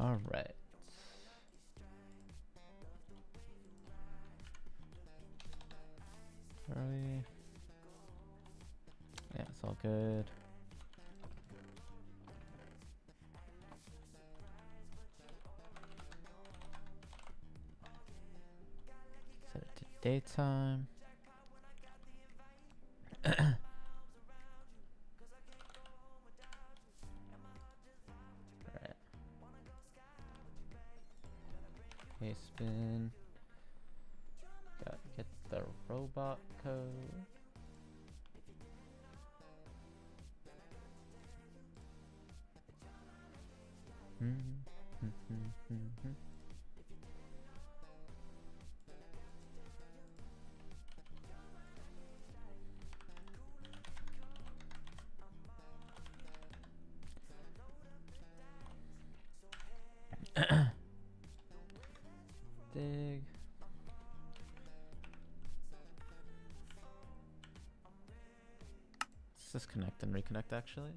All right. Are we? Yeah, it's all good. Set it to daytime. Alright. Okay, spin. Gotta get the robot code. Dig. Let's disconnect and reconnect actually.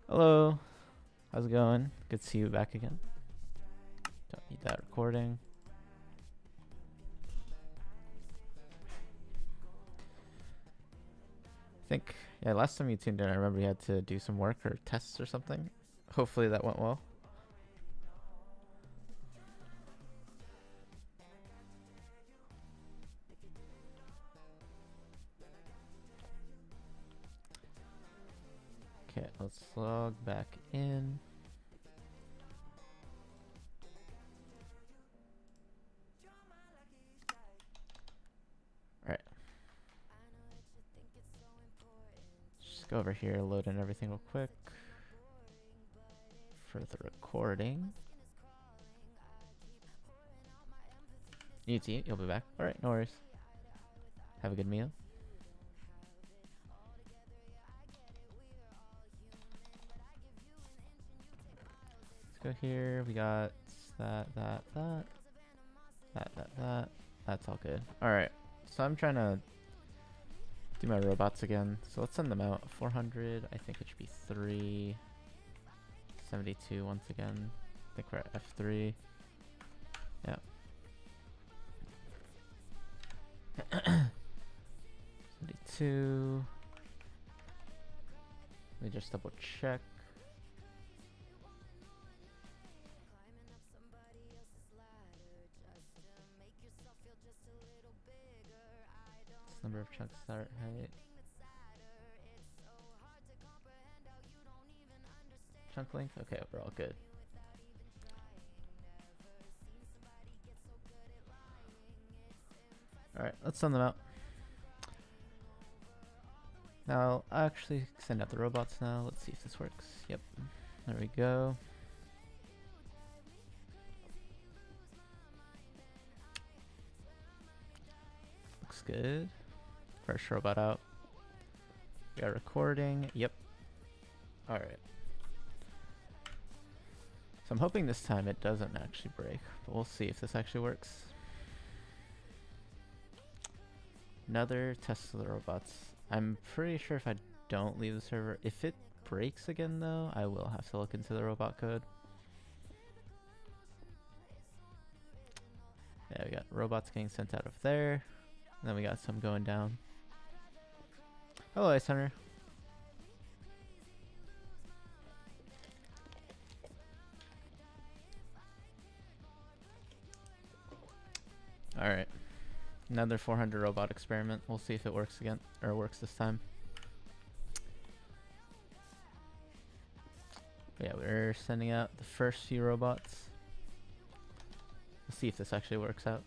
Hello. How's it going? Good to see you back again. Don't need that recording. I think, yeah, last time you tuned in, I remember you had to do some work or tests or something. Hopefully that went well. Okay, let's log back in. Alright. Just go over here, load in everything real quick. For the recording. You need to eat, you'll be back. Alright, no worries. Have a good meal. Let's go here. We got that. That's all good. Alright. So I'm trying to do my robots again. So let's send them out. 400. I think it should be 3. 72 once again. I think we're at F3. Yeah. 72. Let me just double check. Number of chunks start height. Chunk length? Okay, we're all good. Alright, let's send them out. Now, I'll actually send out the robots now. Let's see if this works. Yep. There we go. Looks good. First robot out. We got recording. Yep. Alright. So I'm hoping this time it doesn't actually break, but we'll see if this actually works. Another test of the robots. I'm pretty sure if I don't leave the server, if it breaks again though, I will have to look into the robot code. Yeah, we got robots getting sent out of there. And then we got some going down. Hello, Ice Hunter. Alright. Another 400 robot experiment. We'll see if it works again, or works this time. But yeah, we're sending out the first few robots. We'll see if this actually works out.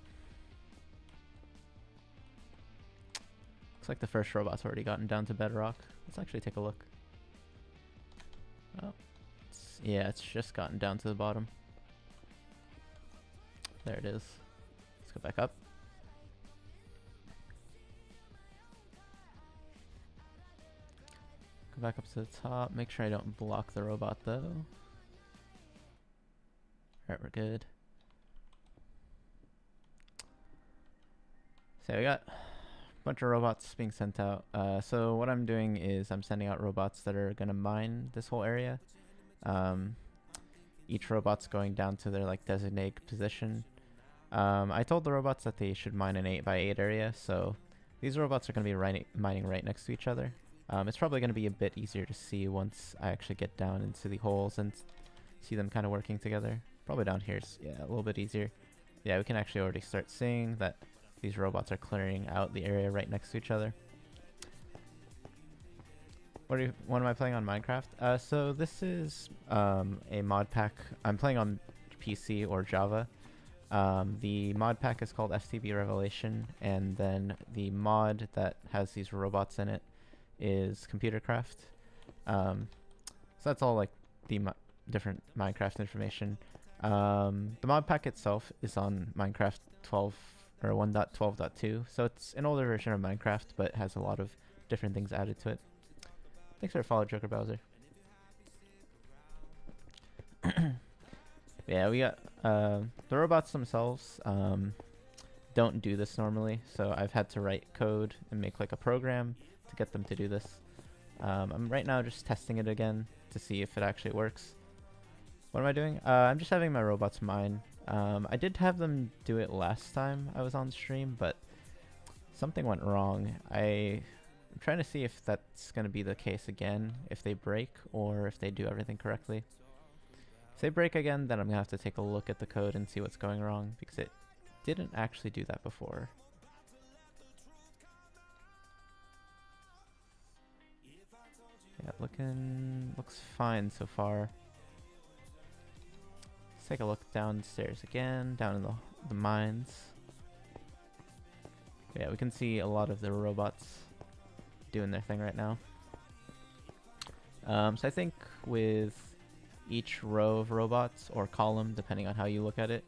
Looks like the first robot's already gotten down to bedrock. Let's actually take a look. Oh, yeah, it's just gotten down to the bottom. There it is. Let's go back up. Go back up to the top. Make sure I don't block the robot though. Alright, we're good. So we got a bunch of robots being sent out. So what I'm doing is I'm sending out robots that are gonna mine this whole area. Each robot's going down to their like designated position. I told the robots that they should mine an 8x8 area, so these robots are going to be mining right next to each other. It's probably going to be a bit easier to see once I actually get down into the holes and see them kind of working together. Probably down here is, yeah, a little bit easier. Yeah, we can actually already start seeing that these robots are clearing out the area right next to each other. What am I playing on Minecraft? So this is a mod pack. I'm playing on PC or Java. The mod pack is called FTB Revelation, and then the mod that has these robots in it is Computercraft. So that's all like the different Minecraft information. The mod pack itself is on Minecraft 12 or 1.12.2, so it's an older version of Minecraft, but has a lot of different things added to it. Thanks for the follow, Joker Bowser. Yeah, we got the robots themselves don't do this normally, so I've had to write code and make like a program to get them to do this. I'm right now just testing it again to see if it actually works. What am I doing? I'm just having my robots mine. I did have them do it last time I was on stream, but something went wrong. I'm trying to see if that's going to be the case again, if they break or if they do everything correctly. If they break again, then I'm going to have to take a look at the code and see what's going wrong, because it didn't actually do that before. Yeah, looks fine so far. Let's take a look downstairs again, down in the mines. Yeah, we can see a lot of the robots doing their thing right now. So I think with each row of robots, or column, depending on how you look at it,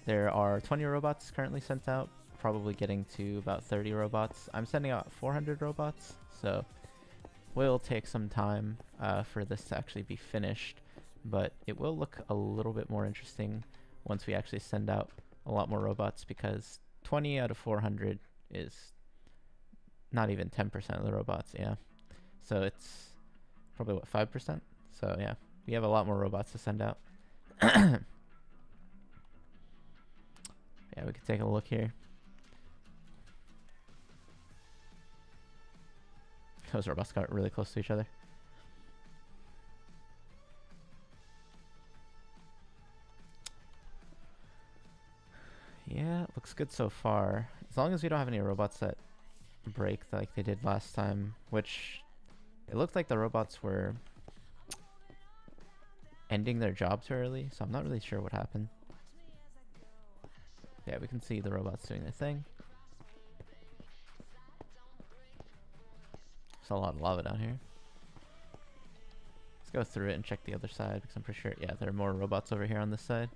there are 20 robots currently sent out, probably getting to about 30 robots. I'm sending out 400 robots, so will take some time for this to actually be finished, but it will look a little bit more interesting once we actually send out a lot more robots, because 20 out of 400 is not even 10% of the robots, yeah. So it's probably, what, 5%? So yeah, we have a lot more robots to send out. Yeah, we can take a look here. Those robots got really close to each other. Yeah, it looks good so far. As long as we don't have any robots that break like they did last time, which it looked like the robots were ending their job too early, so I'm not really sure what happened. Yeah, we can see the robots doing their thing. There's a lot of lava down here. Let's go through it and check the other side, because I'm pretty sure, yeah, there are more robots over here on this side.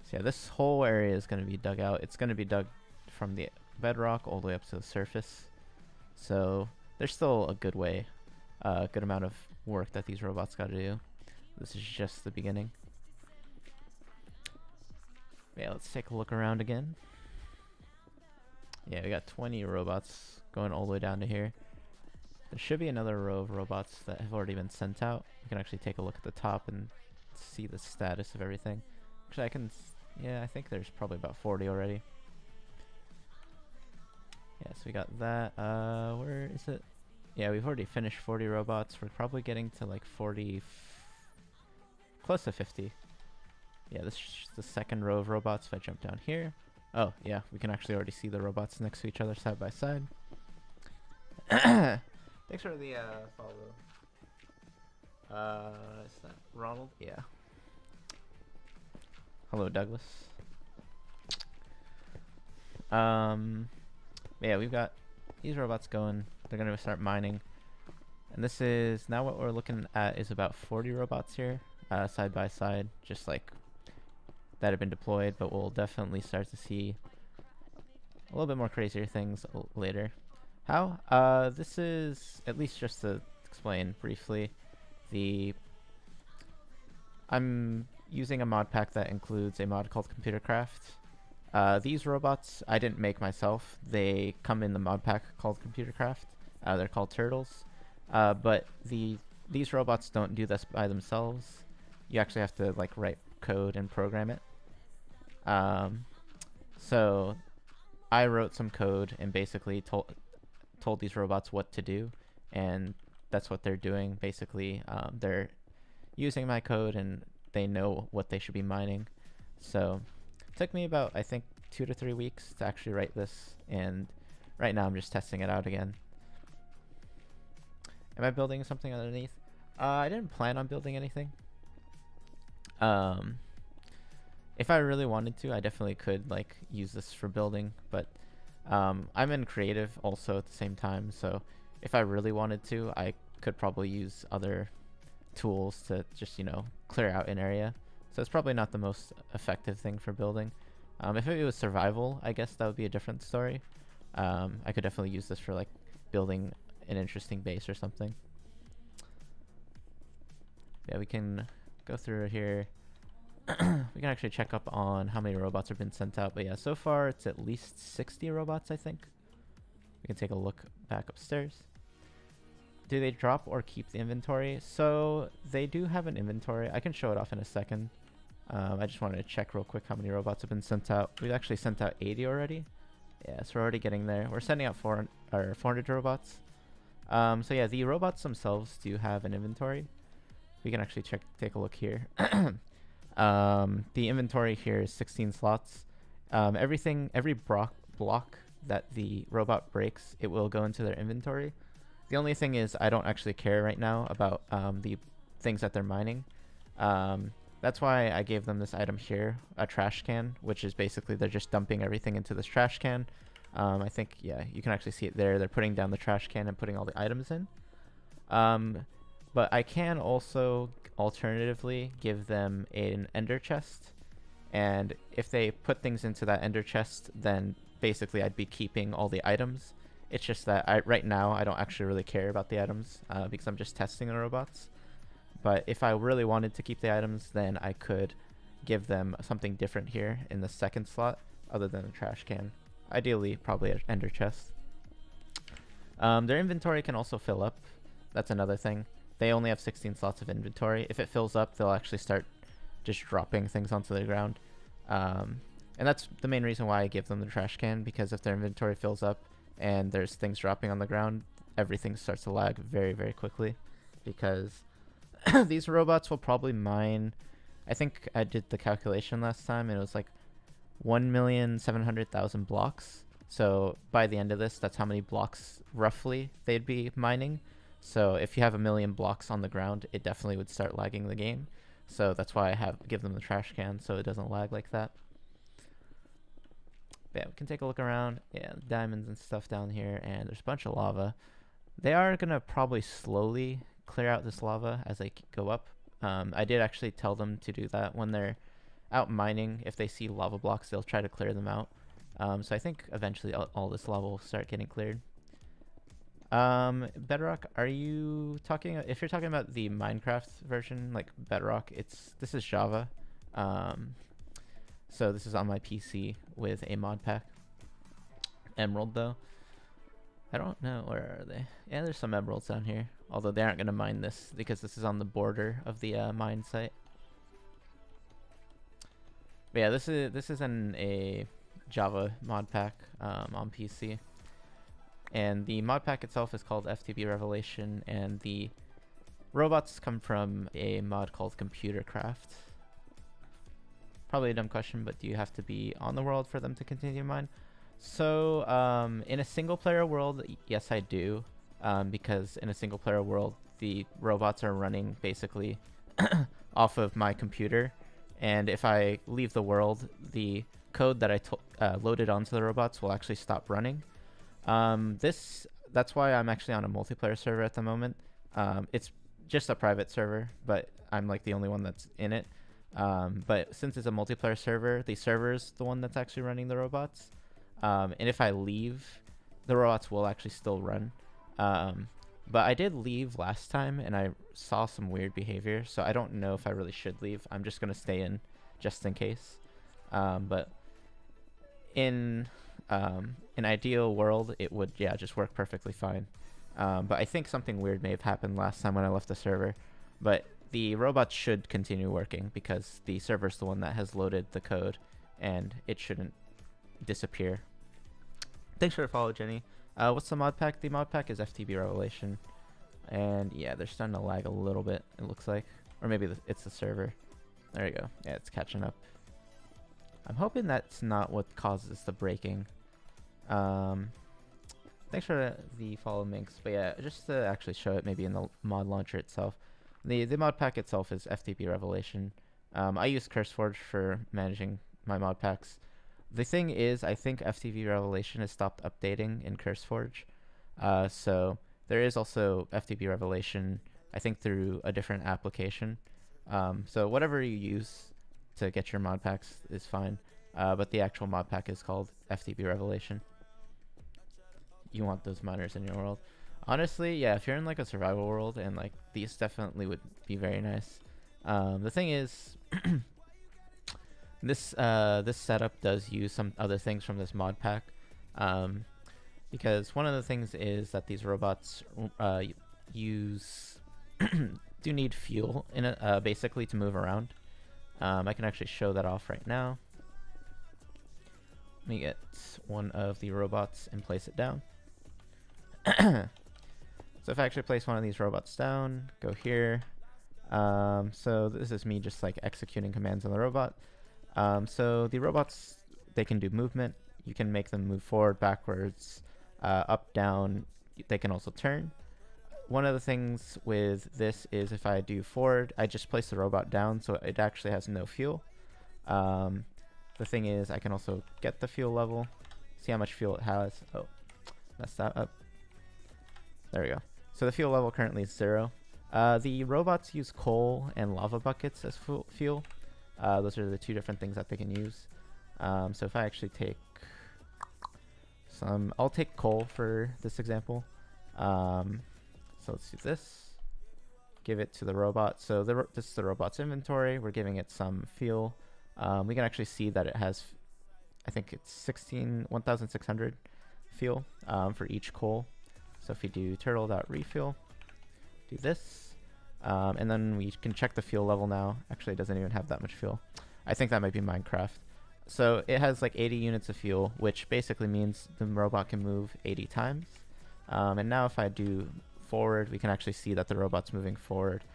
So yeah, this whole area is going to be dug out. It's going to be dug from the bedrock all the way up to the surface. So there's still a good way, a good amount of work that these robots got to do. This is just the beginning. Yeah, let's take a look around again. Yeah, we got 20 robots going all the way down to here. There should be another row of robots that have already been sent out. We can actually take a look at the top and see the status of everything. Actually, I can, yeah, I think there's probably about 40 already. Yeah, so we got that. Where is it? Yeah, we've already finished 40 robots. We're probably getting to like 40, close to 50. Yeah, this is the second row of robots. If I jump down here. Oh, yeah, we can actually already see the robots next to each other side by side. Thanks for the follow. Is that Ronald? Yeah. Hello, Douglas. Yeah, we've got these robots going. They're going to start mining. And this is, now what we're looking at is about 40 robots here, side by side, just like that have been deployed, but we'll definitely start to see a little bit more crazier things later. How? This is, at least just to explain briefly, I'm using a mod pack that includes a mod called Computer Craft. These robots I didn't make myself. They come in the mod pack called Computer Craft. They're called turtles. But these robots don't do this by themselves. You actually have to like write code and program it. So I wrote some code and basically told these robots what to do, and that's what they're doing. Basically, they're using my code and they know what they should be mining. So it took me about, I think, 2 to 3 weeks to actually write this, and right now I'm just testing it out again. Am I building something underneath? I didn't plan on building anything. If I really wanted to, I definitely could like use this for building, but I'm in creative also at the same time, so if I really wanted to, I could probably use other tools to just, you know, clear out an area. So it's probably not the most effective thing for building. If it was survival, I guess that would be a different story. I could definitely use this for like building an interesting base or something. Yeah, we can go through here. We can actually check up on how many robots have been sent out. But yeah, so far it's at least 60 robots, I think. We can take a look back upstairs. Do they drop or keep the inventory? So they do have an inventory. I can show it off in a second. I just wanted to check real quick how many robots have been sent out. We've actually sent out 80 already. Yeah, so we're already getting there. We're sending out 400 robots. So yeah, the robots themselves do have an inventory. We can actually take a look here. The inventory here is 16 slots. Every block that the robot breaks, it will go into their inventory. The only thing is I don't actually care right now about the things that they're mining. That's why I gave them this item here, a trash can, which is basically they're just dumping everything into this trash can. I think, yeah, you can actually see it there. They're putting down the trash can and putting all the items in. But I can also alternatively give them an ender chest. And if they put things into that ender chest, then basically I'd be keeping all the items. It's just that right now I don't actually really care about the items because I'm just testing the robots. But if I really wanted to keep the items, then I could give them something different here in the second slot other than a trash can. Ideally, probably an ender chest. Their inventory can also fill up. That's another thing. They only have 16 slots of inventory. If it fills up, they'll actually start just dropping things onto the ground. And that's the main reason why I give them the trash can, because if their inventory fills up and there's things dropping on the ground, everything starts to lag very, very quickly, because these robots will probably mine, I think I did the calculation last time, and it was like 1,700,000 blocks. So by the end of this, that's how many blocks roughly they'd be mining. So if you have 1 million blocks on the ground, it definitely would start lagging the game. So that's why I give them the trash can, so it doesn't lag like that. But yeah, we can take a look around. Yeah, diamonds and stuff down here, and there's a bunch of lava. They are gonna probably slowly clear out this lava as they go up. I did actually tell them to do that when they're out mining. If they see lava blocks, they'll try to clear them out. So I think eventually all this lava will start getting cleared. Bedrock, are you talking, if you're talking about the Minecraft version, like Bedrock, this is Java. So this is on my PC with a mod pack. Emerald though, I don't know, where are they? Yeah, there's some emeralds down here, although they aren't going to mine this because this is on the border of the mine site. But yeah, this is a Java mod pack on PC. And the mod pack itself is called FTB Revelation, and the robots come from a mod called Computer Craft. Probably a dumb question, but do you have to be on the world for them to continue to mine? So in a single player world, yes I do, because in a single player world the robots are running basically off of my computer, and if I leave the world, the code that I loaded onto the robots will actually stop running. That's why I'm actually on a multiplayer server at the moment. It's just a private server, but I'm like the only one that's in it. But since it's a multiplayer server, the server's the one that's actually running the robots. And if I leave, the robots will actually still run. But I did leave last time, and I saw some weird behavior, so I don't know if I really should leave. I'm just gonna stay in, just in case. But in an ideal world, it would just work perfectly fine. But I think something weird may have happened last time when I left the server. But the robots should continue working because the server's the one that has loaded the code, and it shouldn't disappear. Thanks for the follow, Jenny. What's the mod pack? The mod pack is FTB Revelation. And yeah, they're starting to lag a little bit, it looks like. Or maybe it's the server. There you go. Yeah, it's catching up. I'm hoping that's not what causes the breaking. Thanks for the follow, Minx. But yeah, just to actually show it maybe in the mod launcher itself. The mod pack itself is FTB Revelation. I use CurseForge for managing my mod packs. The thing is, I think FTB Revelation has stopped updating in CurseForge. So there is also FTB Revelation, I think, through a different application. So whatever you use to get your mod packs is fine. But the actual mod pack is called FTB Revelation. You want those miners in your world. Honestly, yeah, if you're in like a survival world, and like these definitely would be very nice. The thing is, this setup does use some other things from this mod pack, because one of the things is that these robots use do need fuel in it, basically to move around. I can actually show that off right now. Let me get one of the robots and place it down. So if I actually place one of these robots down, go here. So this is me just like executing commands on the robot. So the robots, they can do movement. You can make them move forward, backwards, up, down. They can also turn. One of the things with this is if I do forward, I just place the robot down, so it actually has no fuel. The thing is, I can also get the fuel level, see how much fuel it has. Oh, messed that up. There we go. So the fuel level currently is 0. The robots use coal and lava buckets as fuel. Those are the two different things that they can use. So if I actually take some, I'll take coal for this example. So let's do this. Give it to the robot. So this is the robot's inventory. We're giving it some fuel. We can actually see that it has, I think it's 1,600 fuel for each coal. So if we do turtle.refuel, do this, and then we can check the fuel level now. Actually, it doesn't even have that much fuel. I think that might be Minecraft. So it has like 80 units of fuel, which basically means the robot can move 80 times. And now if I do forward, we can actually see that the robot's moving forward.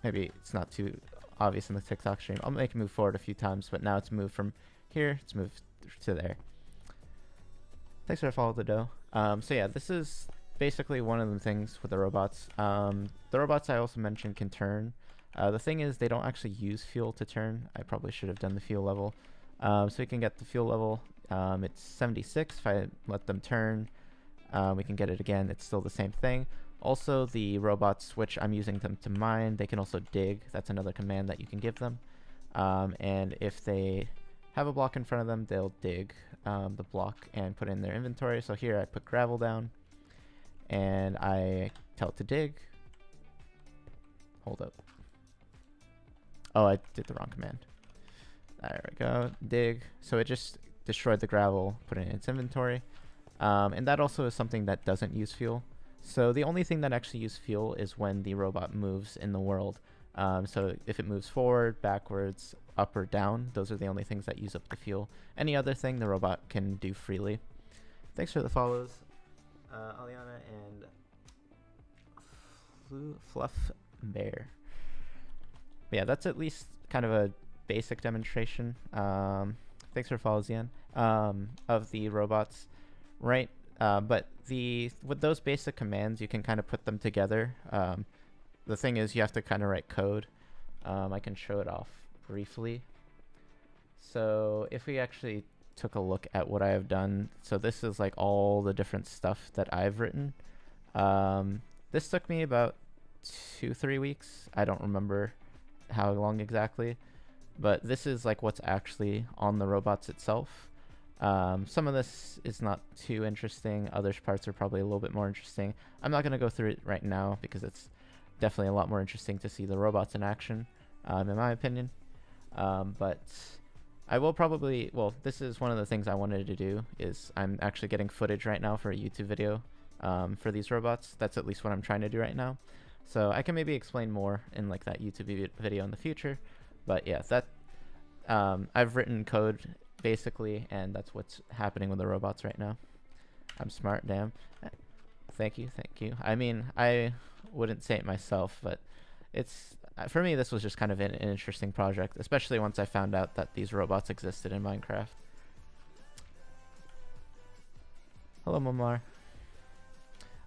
Maybe it's not too obvious in the TikTok stream. I'll make it move forward a few times, but now it's moved from here, it's moved to there. Thanks for following the dough. So yeah, this is basically one of the things with the robots. The robots I also mentioned can turn. The thing is, they don't actually use fuel to turn. I probably should have done the fuel level. So we can get the fuel level. It's 76. If I let them turn, we can get it again. It's still the same thing. Also, the robots, which I'm using them to mine, they can also dig. That's another command that you can give them. And if they have a block in front of them, they'll dig the block and put it in their inventory. So here I put gravel down, and I tell it to dig. Hold up. Oh, I did the wrong command. There we go. Dig. So it just destroyed the gravel, put it in its inventory. And that also is something that doesn't use fuel. So the only thing that actually uses fuel is when the robot moves in the world. So if it moves forward, backwards, up or down, those are the only things that use up the fuel. Any other thing the robot can do freely. Thanks for the follows, Aliana and Fluff Bear. But yeah, that's at least kind of a basic demonstration. Thanks for follows, Ian, of the robots, right? But with those basic commands, you can kind of put them together. The thing is, you have to kind of write code. I can show it off briefly. So if we actually took a look at what I have done, so this is like all the different stuff that I've written. This took me about 2-3 weeks. I don't remember how long exactly, but this is like what's actually on the robots itself. Some of this is not too interesting. Other parts are probably a little bit more interesting. I'm not going to go through it right now because it's definitely a lot more interesting to see the robots in action, in my opinion. But I will probably, well, this is one of the things I wanted to do, is I'm actually getting footage right now for a YouTube video for these robots. That's at least what I'm trying to do right now. So I can maybe explain more in like that YouTube video in the future. But yeah, that I've written code basically, and that's what's happening with the robots right now. I'm smart, damn. Thank you, thank you. I mean, I wouldn't say it myself, but it's, for me, this was just kind of an interesting project, especially once I found out that these robots existed in Minecraft. Hello, Momar.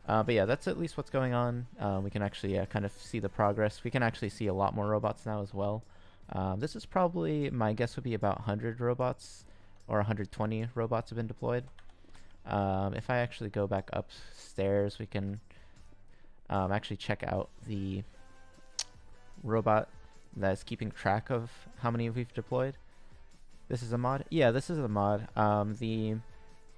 But yeah, that's at least what's going on. We can actually kind of see the progress. We can actually see a lot more robots now as well. This is probably, my guess would be about 100 robots or 120 robots have been deployed. If I actually go back upstairs, we can actually check out the robot that's keeping track of how many we've deployed. This is a mod? Yeah, this is a mod. The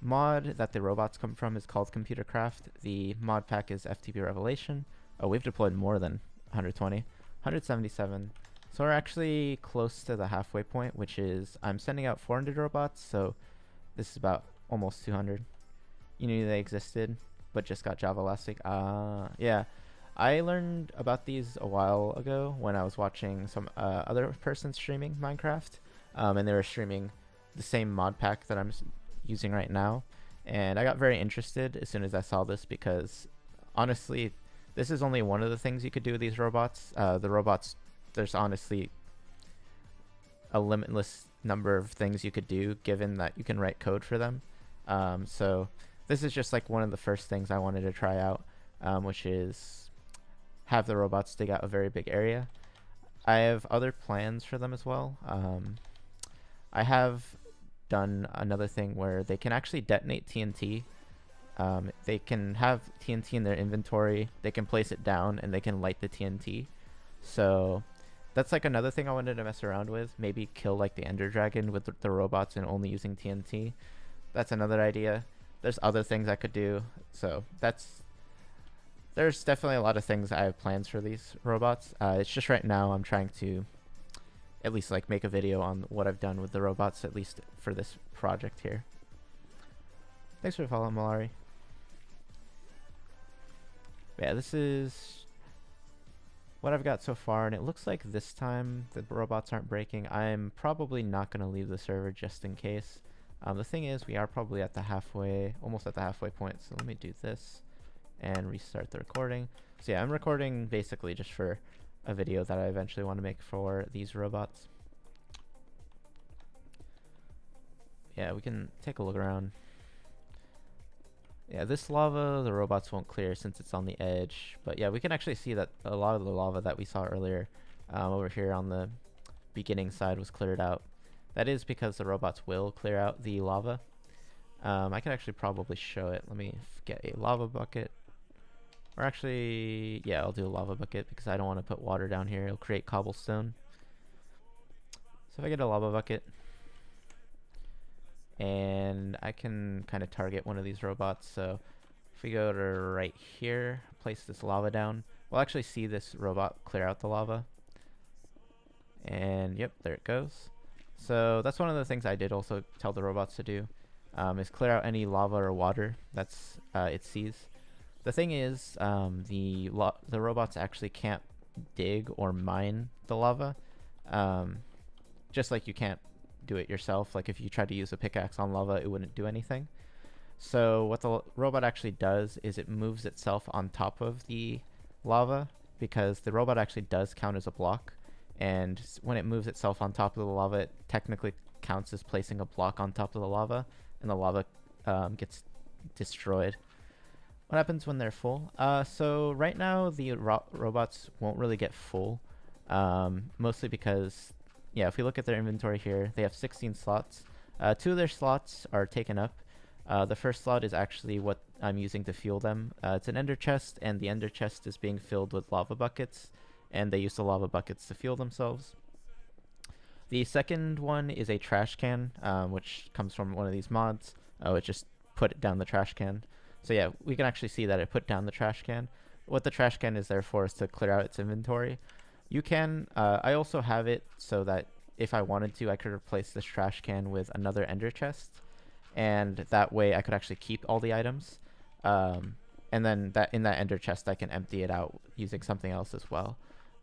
mod that the robots come from is called Computer Craft. The mod pack is FTB Revelation. Oh, we've deployed more than 120. 177. So we're actually close to the halfway point, which is I'm sending out 400 robots, so this is about almost 200. You knew they existed, but just got Java last week. Yeah. I learned about these a while ago when I was watching some other person streaming Minecraft, and they were streaming the same mod pack that I'm using right now, and I got very interested as soon as I saw this because honestly, this is only one of the things you could do with these robots. The robots, there's honestly a limitless number of things you could do given that you can write code for them. So this is just like one of the first things I wanted to try out, which is have the robots dig out a very big area. I have other plans for them as well. I have done another thing where they can actually detonate TNT. They can have TNT in their inventory, they can place it down, and they can light the TNT. So that's like another thing I wanted to mess around with. Maybe kill like the Ender Dragon with the robots and only using TNT. That's another idea. There's other things I could do. So there's definitely a lot of things I have plans for these robots. It's just right now I'm trying to at least like make a video on what I've done with the robots, at least for this project here. Thanks for following, Malari. Yeah, this is what I've got so far, and it looks like this time the robots aren't breaking. I'm probably not going to leave the server just in case. The thing is, we are probably at the halfway, almost at the halfway point, so let me do this and restart the recording. So yeah, I'm recording basically just for a video that I eventually want to make for these robots. Yeah, we can take a look around. Yeah, this lava, the robots won't clear since it's on the edge. But yeah, we can actually see that a lot of the lava that we saw earlier over here on the beginning side was cleared out. That is because the robots will clear out the lava. I can actually probably show it. Let me get a lava bucket. Or actually, yeah, I'll do a lava bucket because I don't want to put water down here. It'll create cobblestone. So if I get a lava bucket, and I can kind of target one of these robots. So if we go to right here, place this lava down, we'll actually see this robot clear out the lava. And yep, there it goes. So that's one of the things I did also tell the robots to do, is clear out any lava or water that's it sees. The thing is, the robots actually can't dig or mine the lava, just like you can't do it yourself. Like if you try to use a pickaxe on lava, it wouldn't do anything. So what the robot actually does is it moves itself on top of the lava, because the robot actually does count as a block, and when it moves itself on top of the lava, it technically counts as placing a block on top of the lava, and the lava gets destroyed. What happens when they're full? So right now the robots won't really get full, mostly because, yeah, if we look at their inventory here, they have 16 slots. 2 of their slots are taken up. The first slot is actually what I'm using to fuel them. It's an ender chest, and the ender chest is being filled with lava buckets, and they use the lava buckets to fuel themselves. The second one is a trash can, which comes from one of these mods. Oh, it just put it down the trash can. So yeah, we can actually see that it put down the trash can. What the trash can is there for is to clear out its inventory. You can, I also have it so that if I wanted to, I could replace this trash can with another ender chest. And that way I could actually keep all the items. And then in that ender chest, I can empty it out using something else as well.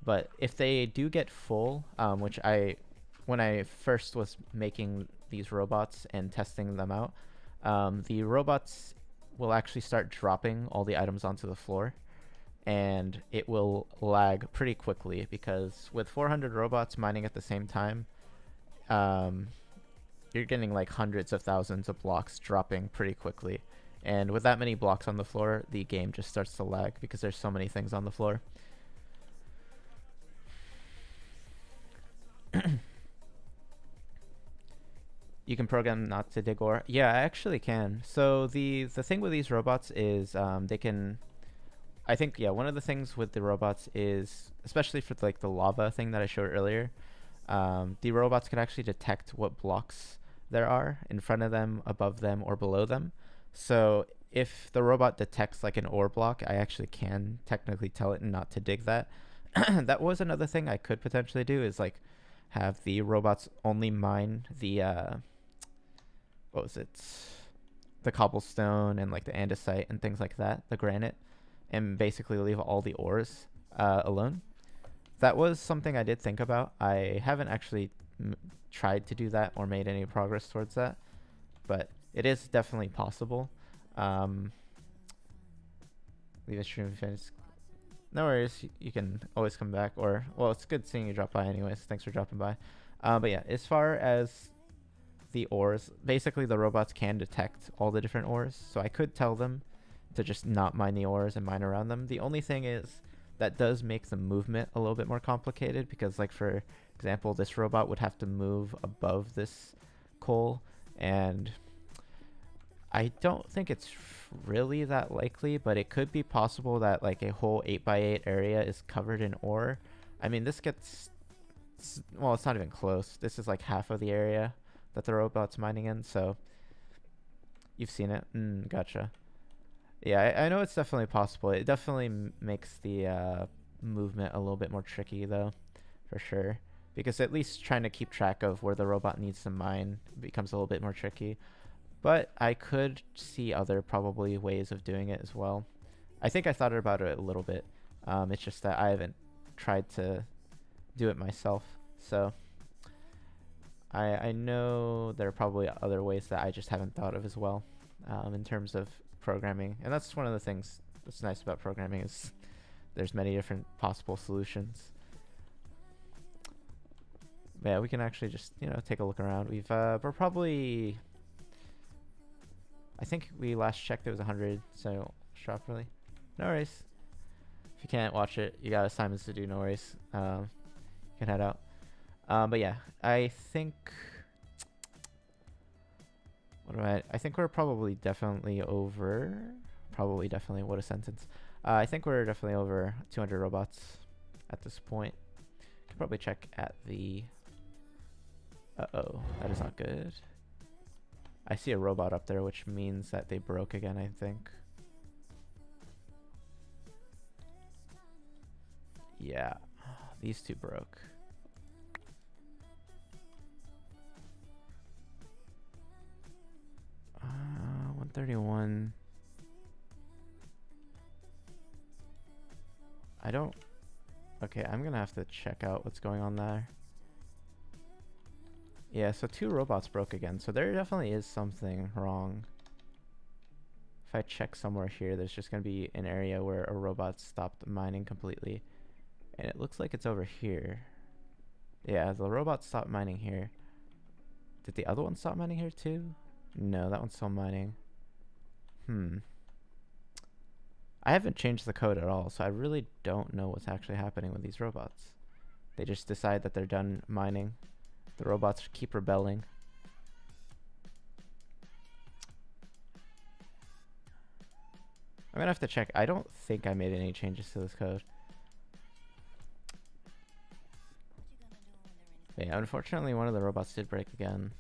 But if they do get full, which when I first was making these robots and testing them out, the robots will actually start dropping all the items onto the floor. And it will lag pretty quickly because with 400 robots mining at the same time, you're getting like hundreds of thousands of blocks dropping pretty quickly. And with that many blocks on the floor, the game just starts to lag because there's so many things on the floor. You can program not to dig ore. Yeah, I actually can. So the thing with these robots is they can... I think, yeah, one of the things with the robots is, especially for like the lava thing that I showed earlier, the robots can actually detect what blocks there are in front of them, above them, or below them. So if the robot detects like an ore block, I actually can technically tell it not to dig that. That was another thing I could potentially do, is like have the robots only mine the what was it? The cobblestone and like the andesite and things like that, the granite, and basically leave all the ores alone. That was something I did think about. I haven't actually tried to do that or made any progress towards that, but it is definitely possible. Leave a stream finish. No worries, you can always come back, or, well, it's good seeing you drop by anyways. Thanks for dropping by. But yeah, as far as the ores, basically the robots can detect all the different ores, so I could tell them to just not mine the ores and mine around them. The only thing is that does make the movement a little bit more complicated, because like for example, this robot would have to move above this coal, and I don't think it's really that likely, but it could be possible that like a whole 8x8 area is covered in ore. I mean, this gets, well, it's not even close. This is like half of the area that the robot's mining in, so you've seen it. Gotcha. Yeah, I know it's definitely possible. It definitely makes the movement a little bit more tricky, though, for sure. Because at least trying to keep track of where the robot needs to mine becomes a little bit more tricky. But I could see other probably ways of doing it as well. I think I thought about it a little bit. It's just that I haven't tried to do it myself. So I know there are probably other ways that I just haven't thought of as well, in terms of programming. And that's one of the things that's nice about programming, is there's many different possible solutions. But yeah, we can actually just, take a look around. We're probably, I think we last checked it was 100, so shop really. No worries. If you can't watch it, you got assignments to do, no worries. You can head out. But yeah, I think, I think we're probably definitely over, what a sentence. I think we're definitely over 200 robots at this point. Could probably check at the, uh-oh, that is not good. I see a robot up there, which means that they broke again, I think. Yeah, these two broke. Uh, 131. I don't... Okay, I'm gonna have to check out what's going on there. Yeah, so 2 robots broke again, so there definitely is something wrong. If I check somewhere here, there's just gonna be an area where a robot stopped mining completely. And it looks like it's over here. Yeah, the robot stopped mining here. Did the other one stop mining here too? No, that one's still mining. I haven't changed the code at all, so I really don't know what's actually happening with these robots. They just decide that they're done mining. The robots keep rebelling. I'm gonna have to check. I don't think I made any changes to this code. But yeah, unfortunately, one of the robots did break again.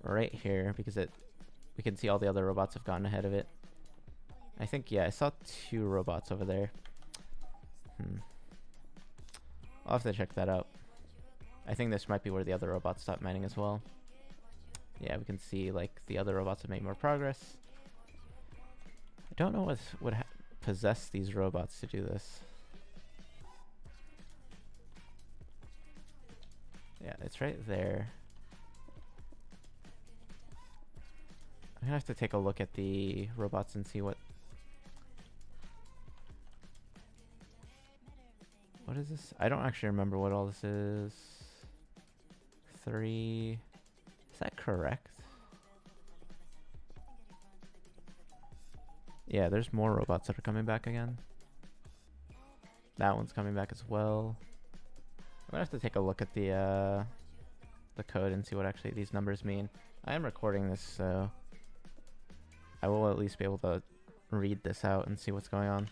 Right here, because we can see all the other robots have gotten ahead of it. I think, yeah, I saw 2 robots over there. I'll have to check that out. I think this might be where the other robots stopped mining as well. Yeah, we can see like the other robots have made more progress. I don't know what would possess these robots to do this. Yeah, it's right there. I'm gonna have to take a look at the robots and see what is this? I don't actually remember what all this is. 3. Is that correct? Yeah, there's more robots that are coming back again. That one's coming back as well. I'm gonna have to take a look at the code and see what actually these numbers mean. I am recording this, so I will at least be able to read this out and see what's going on.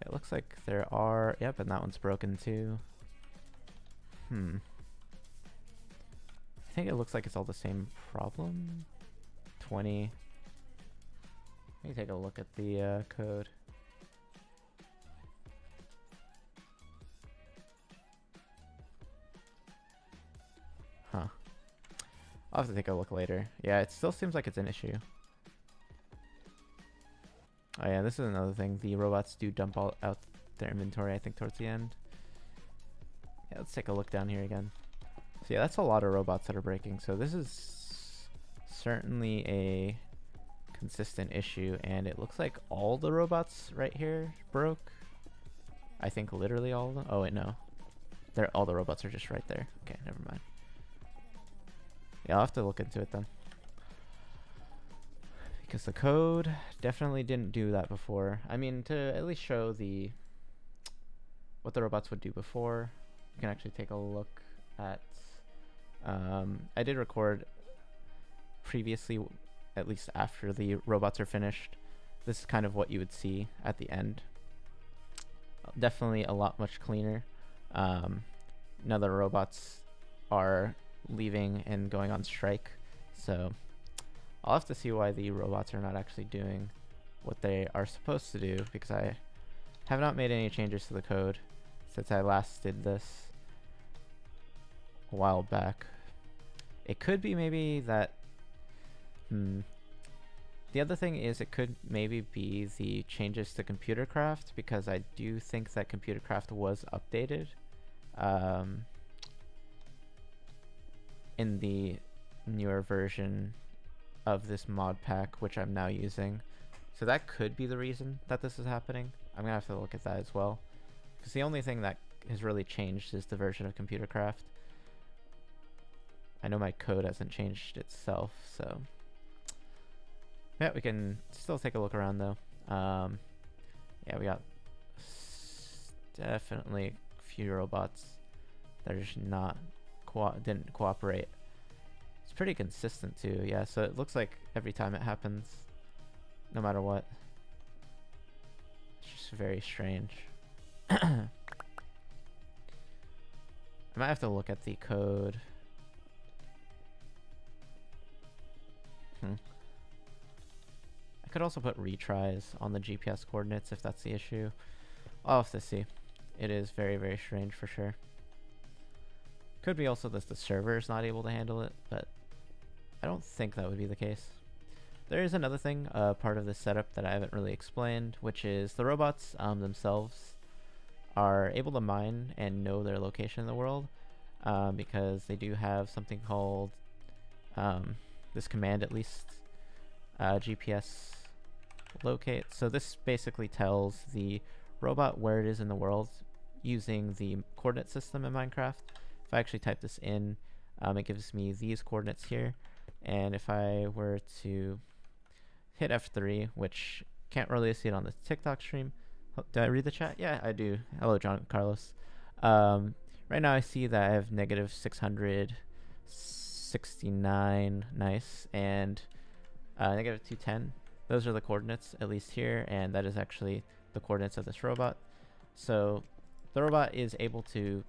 It looks like there are... Yep, and that one's broken too. I think it looks like it's all the same problem. 20. Let me take a look at the code. Huh. I'll have to take a look later. Yeah, it still seems like it's an issue. Oh yeah, this is another thing. The robots do dump all out their inventory, I think, towards the end. Yeah, let's take a look down here again. So yeah, that's a lot of robots that are breaking. So this is certainly a consistent issue, and it looks like all the robots right here broke. I think literally all of them. Oh wait, no. All the robots are just right there. Okay, never mind. Yeah, I'll have to look into it then. Because the code definitely didn't do that before. I mean, to at least show what the robots would do before, you can actually take a look at... I did record previously, at least after the robots are finished. This is kind of what you would see at the end. Definitely a lot much cleaner. Now the robots are leaving and going on strike, so I'll have to see why the robots are not actually doing what they are supposed to do, because I have not made any changes to the code since I last did this a while back. It could be maybe that... The other thing is it could maybe be the changes to Computercraft, because I do think that Computercraft was updated in the newer version of this mod pack, which I'm now using. So that could be the reason that this is happening. I'm gonna have to look at that as well, because the only thing that has really changed is the version of Computercraft. I know my code hasn't changed itself, so yeah, we can still take a look around though. Yeah, we got definitely a few robots that are just not didn't cooperate. It's pretty consistent too, yeah, so it looks like every time it happens, no matter what. It's just very strange. I might have to look at the code. I could also put retries on the GPS coordinates if that's the issue. I'll have to see. It is very, very strange for sure. Could be also that the server is not able to handle it, but I don't think that would be the case. There is another thing, part of this setup that I haven't really explained, which is the robots themselves are able to mine and know their location in the world, because they do have something called this command, at least, GPS locate. So this basically tells the robot where it is in the world using the coordinate system in Minecraft. If I actually type this in, it gives me these coordinates here, and if I were to hit F3, which can't really see it on the TikTok stream. Did I read the chat? Yeah, I do. Hello, John Carlos. Right now I see that I have negative 669, nice, and negative 210. Those are the coordinates, at least here, and that is actually the coordinates of this robot. So the robot is able to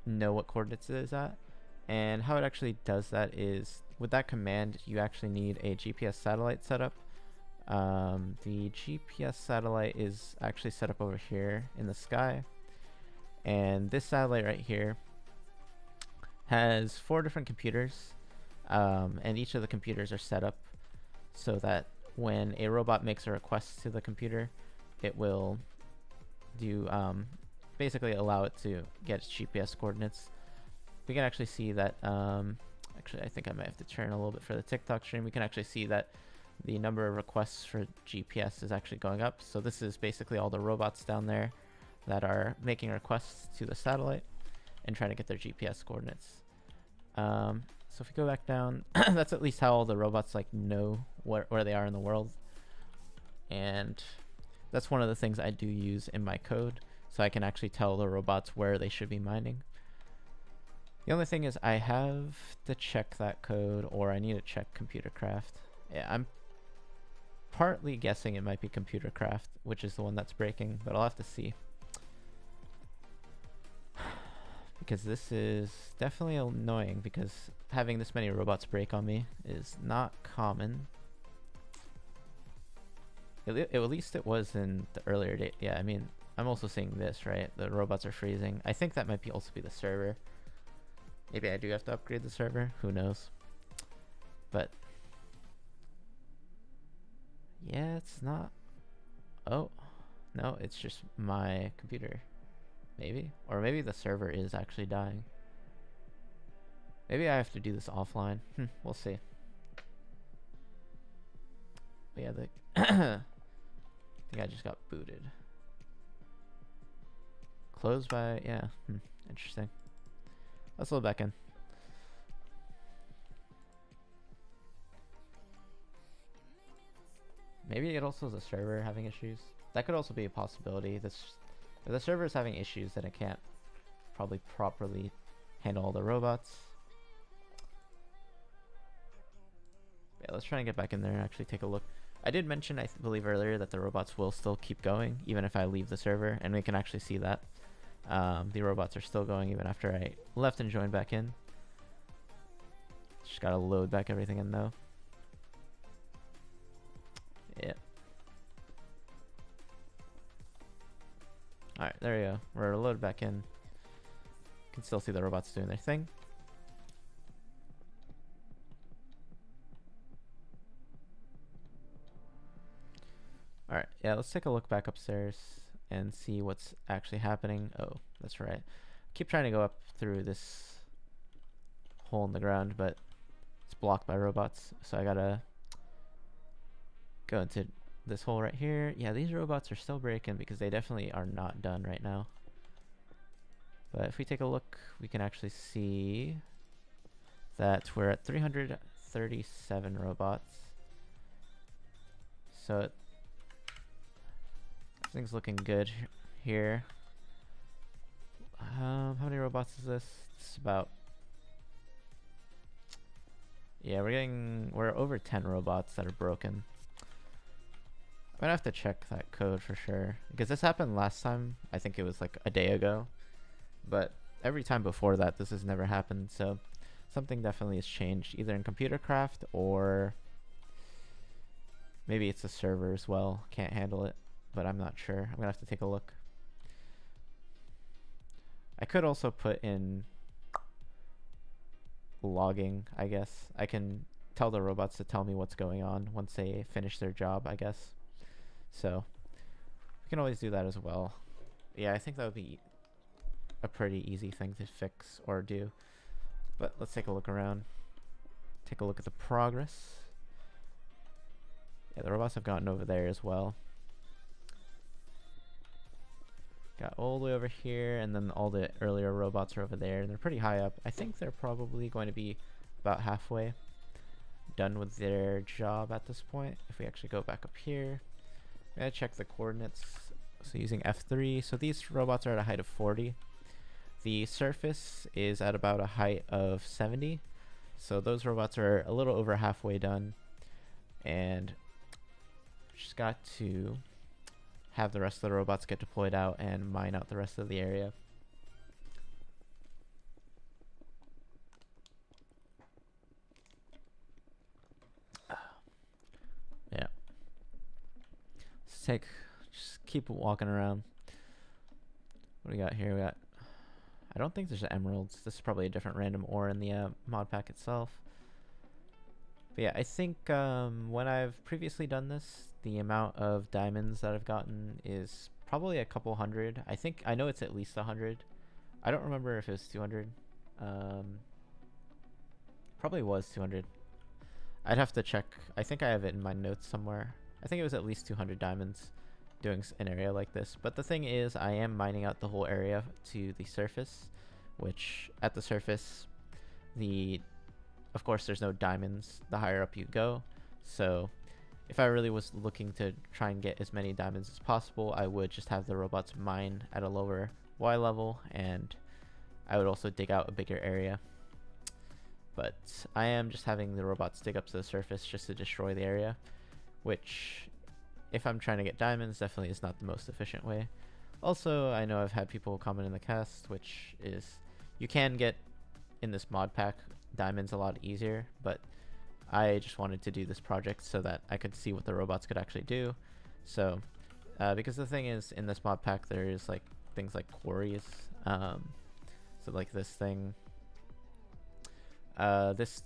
know what coordinates it is at. And how it actually does that is with that command, you actually need a GPS satellite setup. The GPS satellite is actually set up over here in the sky. And this satellite right here has 4 different computers. And each of the computers are set up so that when a robot makes a request to the computer, it will do basically allow it to get its GPS coordinates. We can actually see that, actually I think I might have to turn a little bit for the TikTok stream. We can actually see that the number of requests for GPS is actually going up. So this is basically all the robots down there that are making requests to the satellite and trying to get their GPS coordinates. So if we go back down, that's at least how all the robots like know where they are in the world. And that's one of the things I do use in my code, so I can actually tell the robots where they should be mining. The only thing is I have to check that code, or I need to check computer craft. Yeah, I'm partly guessing it might be computer craft, which is the one that's breaking, but I'll have to see. Because this is definitely annoying, because having this many robots break on me is not common. At least it was in the earlier date. Yeah, I mean, I'm also seeing this, right? The robots are freezing. I think that might be also be the server. Maybe I do have to upgrade the server. Who knows? But yeah, it's not. Oh, no, it's just my computer. Maybe. Or maybe the server is actually dying. Maybe I have to do this offline. We'll see. But yeah, I think I just got booted. Closed by, yeah. Interesting. Let's load back in. Maybe it also is a server having issues. That could also be a possibility. If the server is having issues, then it can't probably properly handle all the robots. Yeah, let's try and get back in there and actually take a look. I did mention, I believe earlier, that the robots will still keep going even if I leave the server, and we can actually see that. The robots are still going even after I left and joined back in. Just gotta load back everything in though. Yeah. Alright, there we go. We're loaded back in. You can still see the robots doing their thing. Alright, yeah, let's take a look back upstairs and see what's actually happening. Oh, that's right. Keep trying to go up through this hole in the ground, but it's blocked by robots. So I gotta go into this hole right here. Yeah, these robots are still breaking because they definitely are not done right now. But if we take a look, we can actually see that we're at 337 robots. So everything's looking good here. How many robots is this? It's about, yeah, we're over 10 robots that are broken. I'm gonna have to check that code for sure, because this happened last time. I think it was like a day ago, but every time before that this has never happened. So something definitely has changed, either in computer craft or maybe it's a server as well. Can't handle it, but I'm not sure. I'm gonna have to take a look. I could also put in logging, I guess. I can tell the robots to tell me what's going on once they finish their job, I guess. So we can always do that as well. Yeah, I think that would be a pretty easy thing to fix or do. But let's take a look around. Take a look at the progress. Yeah, the robots have gotten over there as well. Got all the way over here, and then all the earlier robots are over there, and they're pretty high up. I think they're probably going to be about halfway done with their job at this point. If we actually go back up here, I'm gonna check the coordinates. So using F3, so these robots are at a height of 40. The surface is at about a height of 70. So those robots are a little over halfway done, and just got to have the rest of the robots get deployed out and mine out the rest of the area. just keep walking around. What do we got here? We got, I don't think there's emeralds. This is probably a different random ore in the mod pack itself. But yeah, I think when I've previously done this, the amount of diamonds that I've gotten is probably a couple hundred. I know it's at least 100. I don't remember if it was 200. Probably was 200. I'd have to check. I think I have it in my notes somewhere. I think it was at least 200 diamonds doing an area like this. But the thing is, I am mining out the whole area to the surface, which at the surface, of course, there's no diamonds the higher up you go. So if I really was looking to try and get as many diamonds as possible, I would just have the robots mine at a lower Y level, and I would also dig out a bigger area. But I am just having the robots dig up to the surface just to destroy the area, which, if I'm trying to get diamonds, definitely is not the most efficient way. Also, I know I've had people comment in the cast, which is you can get in this mod pack diamonds a lot easier, but I just wanted to do this project so that I could see what the robots could actually do. So because the thing is, in this mod pack there is like things like quarries, so like this thing, this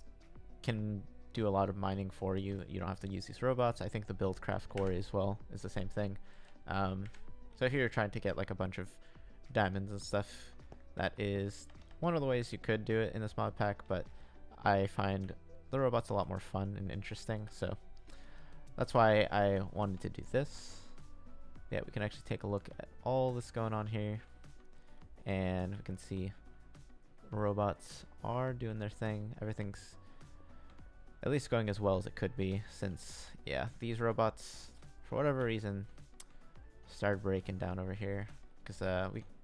can do a lot of mining for you. You don't have to use these robots. I think the build craft quarry as well is the same thing. So if you're trying to get like a bunch of diamonds and stuff, that is one of the ways you could do it in this mod pack, but I find the robots a lot more fun and interesting, so that's why I wanted to do this. Yeah, we can actually take a look at all this going on here, and we can see robots are doing their thing. Everything's at least going as well as it could be, since yeah, these robots for whatever reason started breaking down over here, because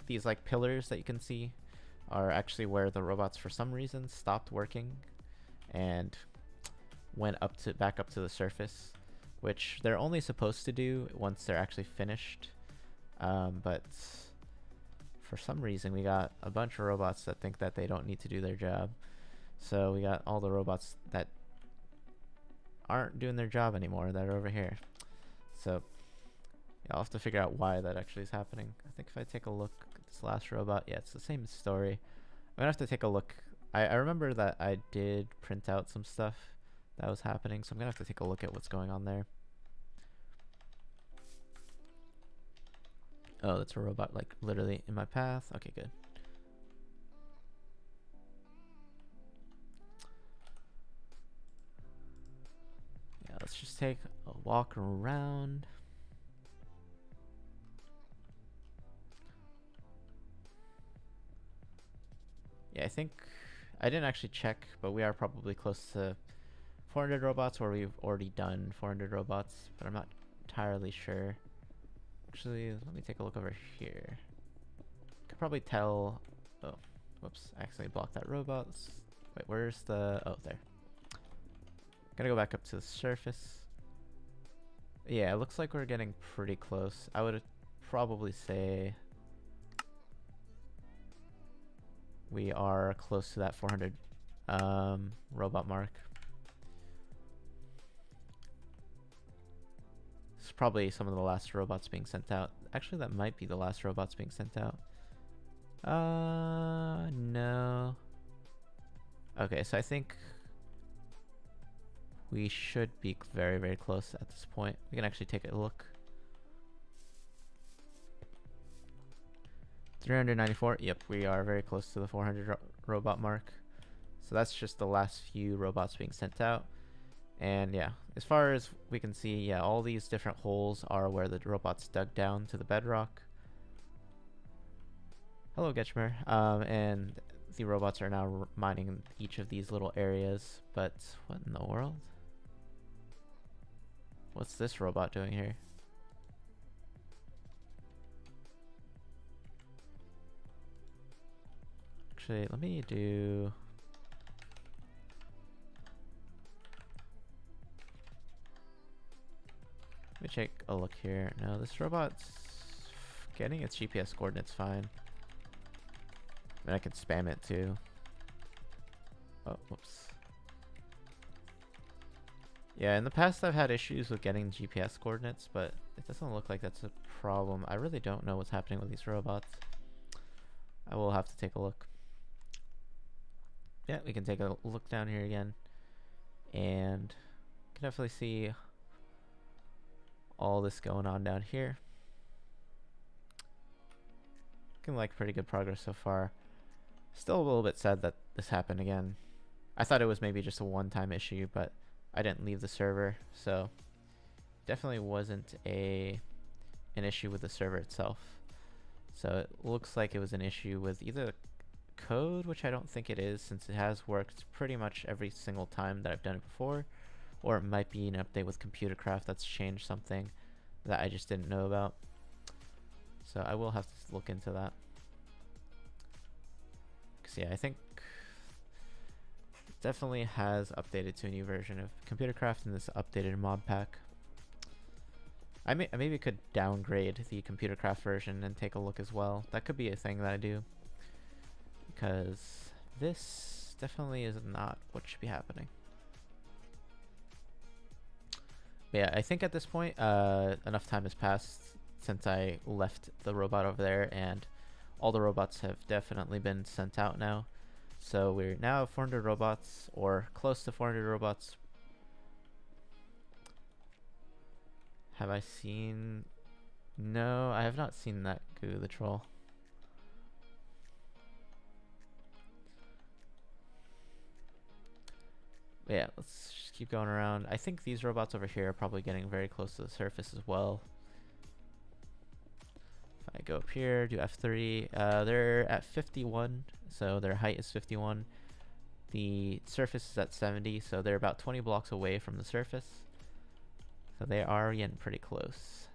these like pillars that you can see are actually where the robots for some reason stopped working and went back up to the surface, which they're only supposed to do once they're actually finished. But for some reason we got a bunch of robots that think that they don't need to do their job. So we got all the robots that aren't doing their job anymore that are over here. So yeah, I'll have to figure out why that actually is happening. I think if I take a look at this last robot, yeah, it's the same story. I'm gonna have to take a look. I remember that I did print out some stuff that was happening, so I'm gonna have to take a look at what's going on there. Oh, that's a robot like literally in my path. Okay, good. Yeah, let's just take a walk around. Yeah, I think I didn't actually check, but we are probably close to 400 robots, or we've already done 400 robots, but I'm not entirely sure. Actually, let me take a look over here. Could probably tell. Oh, whoops! I accidentally blocked that robot. Wait, where's the? Oh, there. Gonna go back up to the surface. Yeah, it looks like we're getting pretty close. I would probably say we are close to that 400 robot mark. This is probably some of the last robots being sent out. Actually, that might be the last robots being sent out. No. Okay, so I think we should be very, very close at this point. We can actually take a look. 394. Yep, we are very close to the 400 robot mark. So that's just the last few robots being sent out. And yeah, as far as we can see, yeah, all these different holes are where the robots dug down to the bedrock. Hello, Getchmer. And the robots are now mining each of these little areas. But what in the world? What's this robot doing here? Actually, let me do... Let me take a look here. No, this robot's getting its GPS coordinates fine. And I can spam it too. Oh, whoops. Yeah, in the past I've had issues with getting GPS coordinates, but it doesn't look like that's a problem. I really don't know what's happening with these robots. I will have to take a look. Yeah, we can take a look down here again. And you can definitely see all this going on down here. Looking like pretty good progress so far. Still a little bit sad that this happened again. I thought it was maybe just a one-time issue, but I didn't leave the server, so definitely wasn't an issue with the server itself. So it looks like it was an issue with either code, which I don't think it is, since it has worked pretty much every single time that I've done it before, or it might be an update with Computercraft that's changed something that I just didn't know about. So I will have to look into that. Because yeah, I think it definitely has updated to a new version of Computercraft in this updated mod pack. I maybe could downgrade the Computercraft version and take a look as well. That could be a thing that I do. Because this definitely is not what should be happening. But yeah, I think at this point, enough time has passed since I left the robot over there, and all the robots have definitely been sent out now. So we're now at 400 robots, or close to 400 robots. Have I seen... No, I have not seen that Goo the Troll. But yeah, let's just keep going around. I think these robots over here are probably getting very close to the surface as well. If I go up here, do F3, they're at 51, so their height is 51. The surface is at 70, so they're about 20 blocks away from the surface. So they are getting pretty close.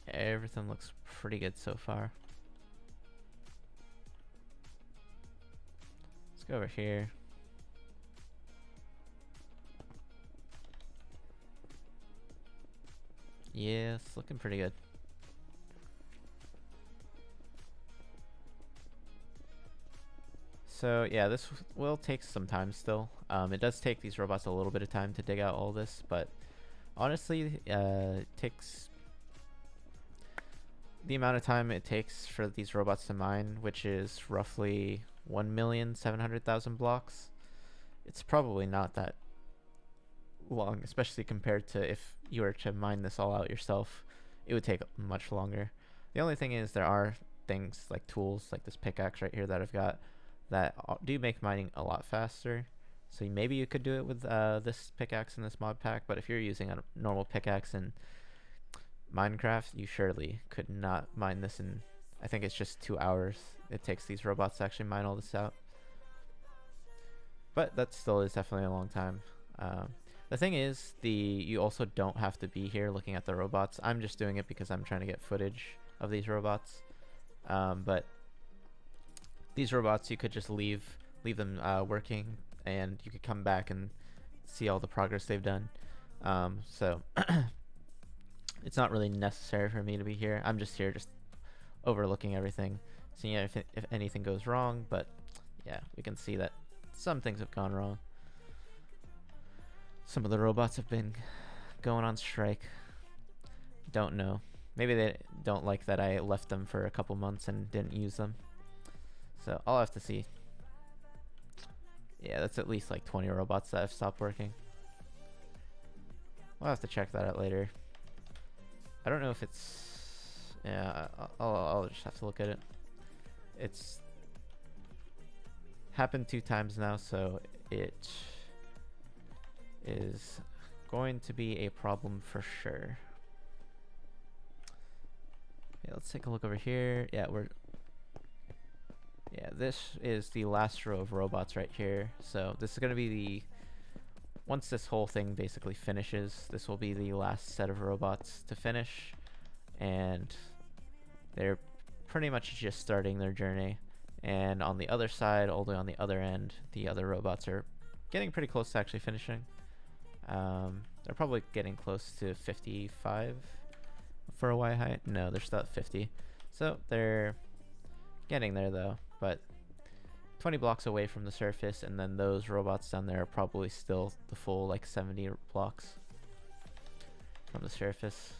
Everything looks pretty good so far. Let's go over here. Yeah, it's looking pretty good. So yeah, this will take some time still. It does take these robots a little bit of time to dig out all this, but honestly, it takes the amount of time it takes for these robots to mine, which is roughly 1,700,000 blocks. It's probably not that long, especially compared to if you were to mine this all out yourself. It would take much longer. The only thing is there are things like tools like this pickaxe right here that I've got that do make mining a lot faster. So maybe you could do it with this pickaxe in this mod pack, but if you're using a normal pickaxe in Minecraft, you surely could not mine this in, I think it's just 2 hours it takes these robots to actually mine all this out. But that still is definitely a long time. The thing is, you also don't have to be here looking at the robots. I'm just doing it because I'm trying to get footage of these robots. But these robots, you could just leave them working, and you could come back and see all the progress they've done. So it's not really necessary for me to be here. I'm just here just overlooking everything, seeing if anything goes wrong. But yeah, we can see that some things have gone wrong. Some of the robots have been going on strike. Don't know. Maybe they don't like that I left them for a couple months and didn't use them. So I'll have to see. Yeah, that's at least like 20 robots that have stopped working. We'll have to check that out later. I don't know if it's... Yeah, I'll just have to look at it. It's happened 2 times now, so it is going to be a problem for sure. Yeah, let's take a look over here. Yeah, this is the last row of robots right here. So this is going to be the... Once this whole thing basically finishes, this will be the last set of robots to finish. And they're pretty much just starting their journey. And on the other side, all the way on the other end, the other robots are getting pretty close to actually finishing. They're probably getting close to 55 for a Y height. No, they're still at 50. So they're getting there though. But 20 blocks away from the surface, and then those robots down there are probably still the full like 70 blocks from the surface.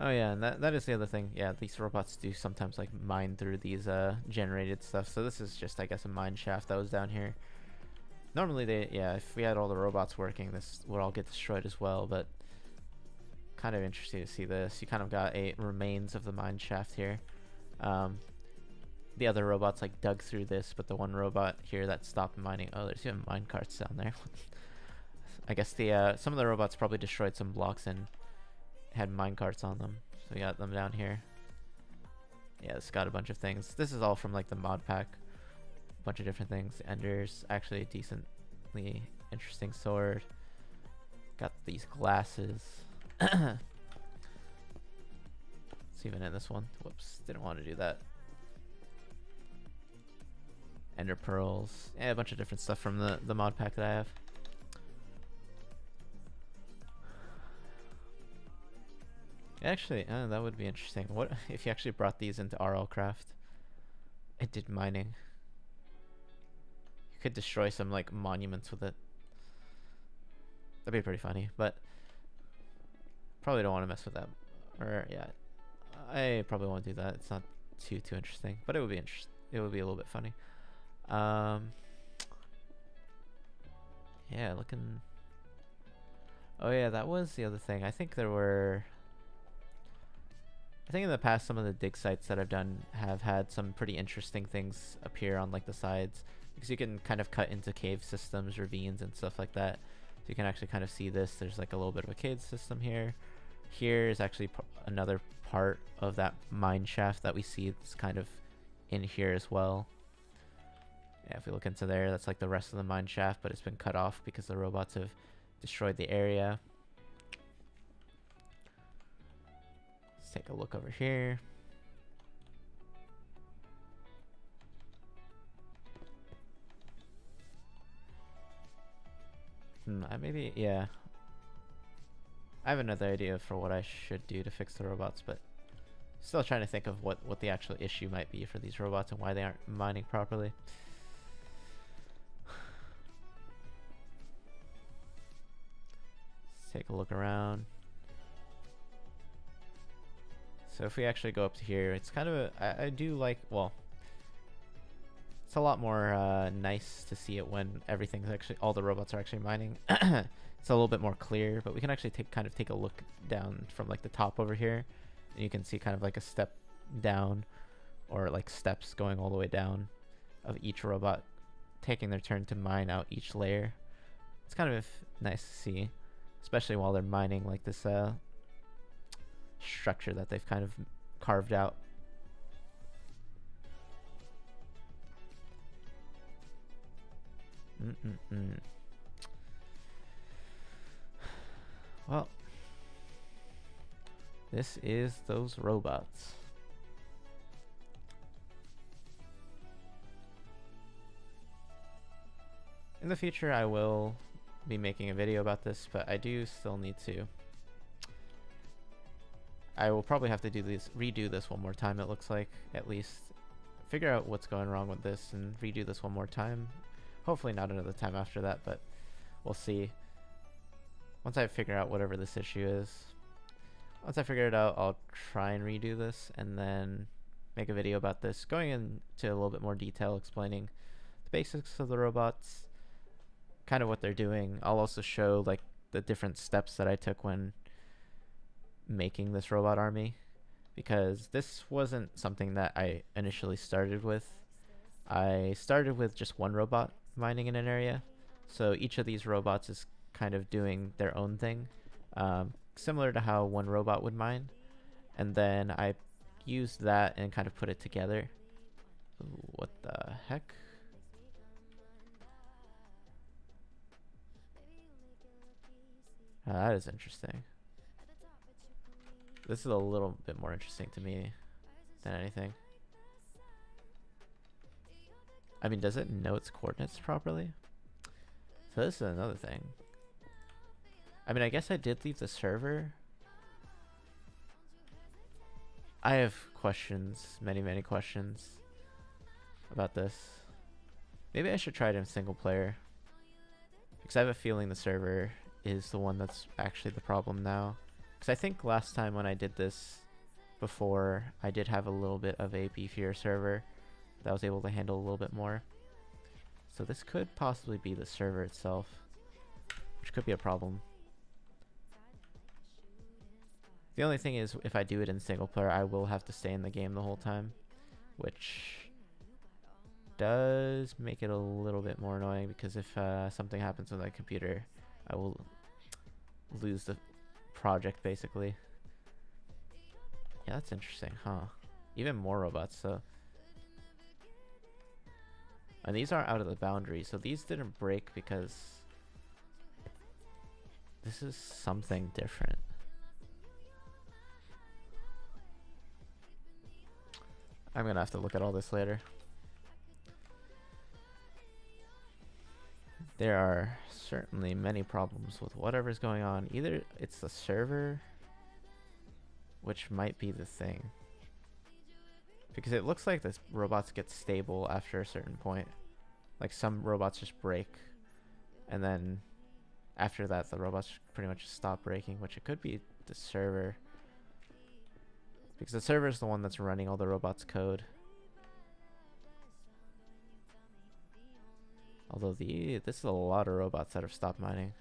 Oh yeah, and that is the other thing. Yeah, these robots do sometimes like mine through these generated stuff. So this is just, I guess, a mine shaft that was down here. Normally if we had all the robots working, this would all get destroyed as well, but kind of interesting to see this. You kind of got a remains of the mine shaft here. The other robots like dug through this, but the one robot here that stopped mining, oh, there's even mine carts down there. I guess the some of the robots probably destroyed some blocks and had mine carts on them, so we got them down here. Yeah, it's got a bunch of things. This is all from like the mod pack, a bunch of different things. Ender's actually a decently interesting sword. Got these glasses. It's even in this one. Whoops, didn't want to do that. Ender pearls. Yeah, a bunch of different stuff from the mod pack that I have. Actually, that would be interesting. What if you actually brought these into RL Craft? It did mining. You could destroy some like monuments with it. That'd be pretty funny, but probably don't want to mess with that. Or yeah, I probably won't do that. It's not too interesting, but it would be interesting. It would be a little bit funny. Yeah, looking. Oh yeah, that was the other thing. I think in the past, some of the dig sites that I've done have had some pretty interesting things appear on like the sides, because you can kind of cut into cave systems, ravines, and stuff like that. So you can actually kind of see this. There's like a little bit of a cave system here. Here is actually another part of that mine shaft that we see. It's kind of in here as well. Yeah, if we look into there, that's like the rest of the mine shaft, but it's been cut off because the robots have destroyed the area. Let's take a look over here. Yeah. I have another idea for what I should do to fix the robots, but still trying to think of what the actual issue might be for these robots and why they aren't mining properly. Let's take a look around. So if we actually go up to here, it's kind of I do like, well, it's a lot more nice to see it when everything's actually, all the robots are actually mining. It's a little bit more clear, but we can actually take a look down from like the top over here, and you can see kind of like a step down, or like steps going all the way down of each robot taking their turn to mine out each layer. It's kind of nice to see, especially while they're mining like this structure that they've kind of carved out. Well, this is those robots. In the future, I will be making a video about this, but I do still need to. I will probably have to redo this one more time, it looks like, at least. Figure out what's going wrong with this and redo this one more time. Hopefully not another time after that, but we'll see. Once I figure out whatever this issue is. Once I figure it out, I'll try and redo this and then make a video about this, going into a little bit more detail, explaining the basics of the robots, kind of what they're doing. I'll also show like the different steps that I took when making this robot army, because this wasn't something that I initially started with. I started with just one robot mining in an area, so each of these robots is kind of doing their own thing, similar to how one robot would mine, and then I used that and kind of put it together. Ooh, what the heck? That is interesting. This is a little bit more interesting to me than anything. I mean, does it know its coordinates properly? So this is another thing. I mean, I guess I did leave the server. I have questions, many questions about this. Maybe I should try it in single player, because I have a feeling the server is the one that's actually the problem now. Because I think last time when I did this before, I did have a little bit of a beefier server that was able to handle a little bit more. So this could possibly be the server itself, which could be a problem. The only thing is, if I do it in single player, I will have to stay in the game the whole time, which does make it a little bit more annoying, because if something happens with my computer, I will lose the project basically. Yeah, that's interesting, huh? Even more robots, so. And these aren't out of the boundary, so these didn't break because this is something different. I'm gonna have to look at all this later. There are certainly many problems with whatever's going on. Either it's the server, which might be the thing. Because it looks like the robots get stable after a certain point. Like some robots just break, and then after that the robots pretty much stop breaking, which it could be the server. Because the server is the one that's running all the robots' code. Although this is a lot of robots that have stopped mining.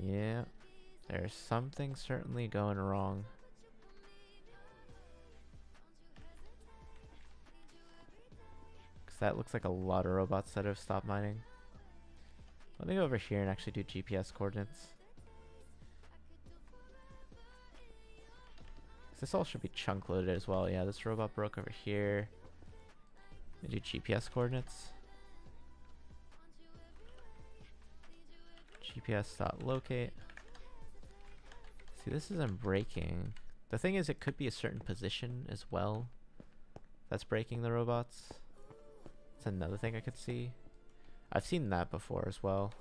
Yeah, there's something certainly going wrong. Because that looks like a lot of robots that have stopped mining. Let me go over here and actually do GPS coordinates. This all should be chunk loaded as well. Yeah, this robot broke over here. Let me do GPS coordinates. GPS.locate. See, this isn't breaking. The thing is, it could be a certain position as well that's breaking the robots. That's another thing I could see. I've seen that before as well.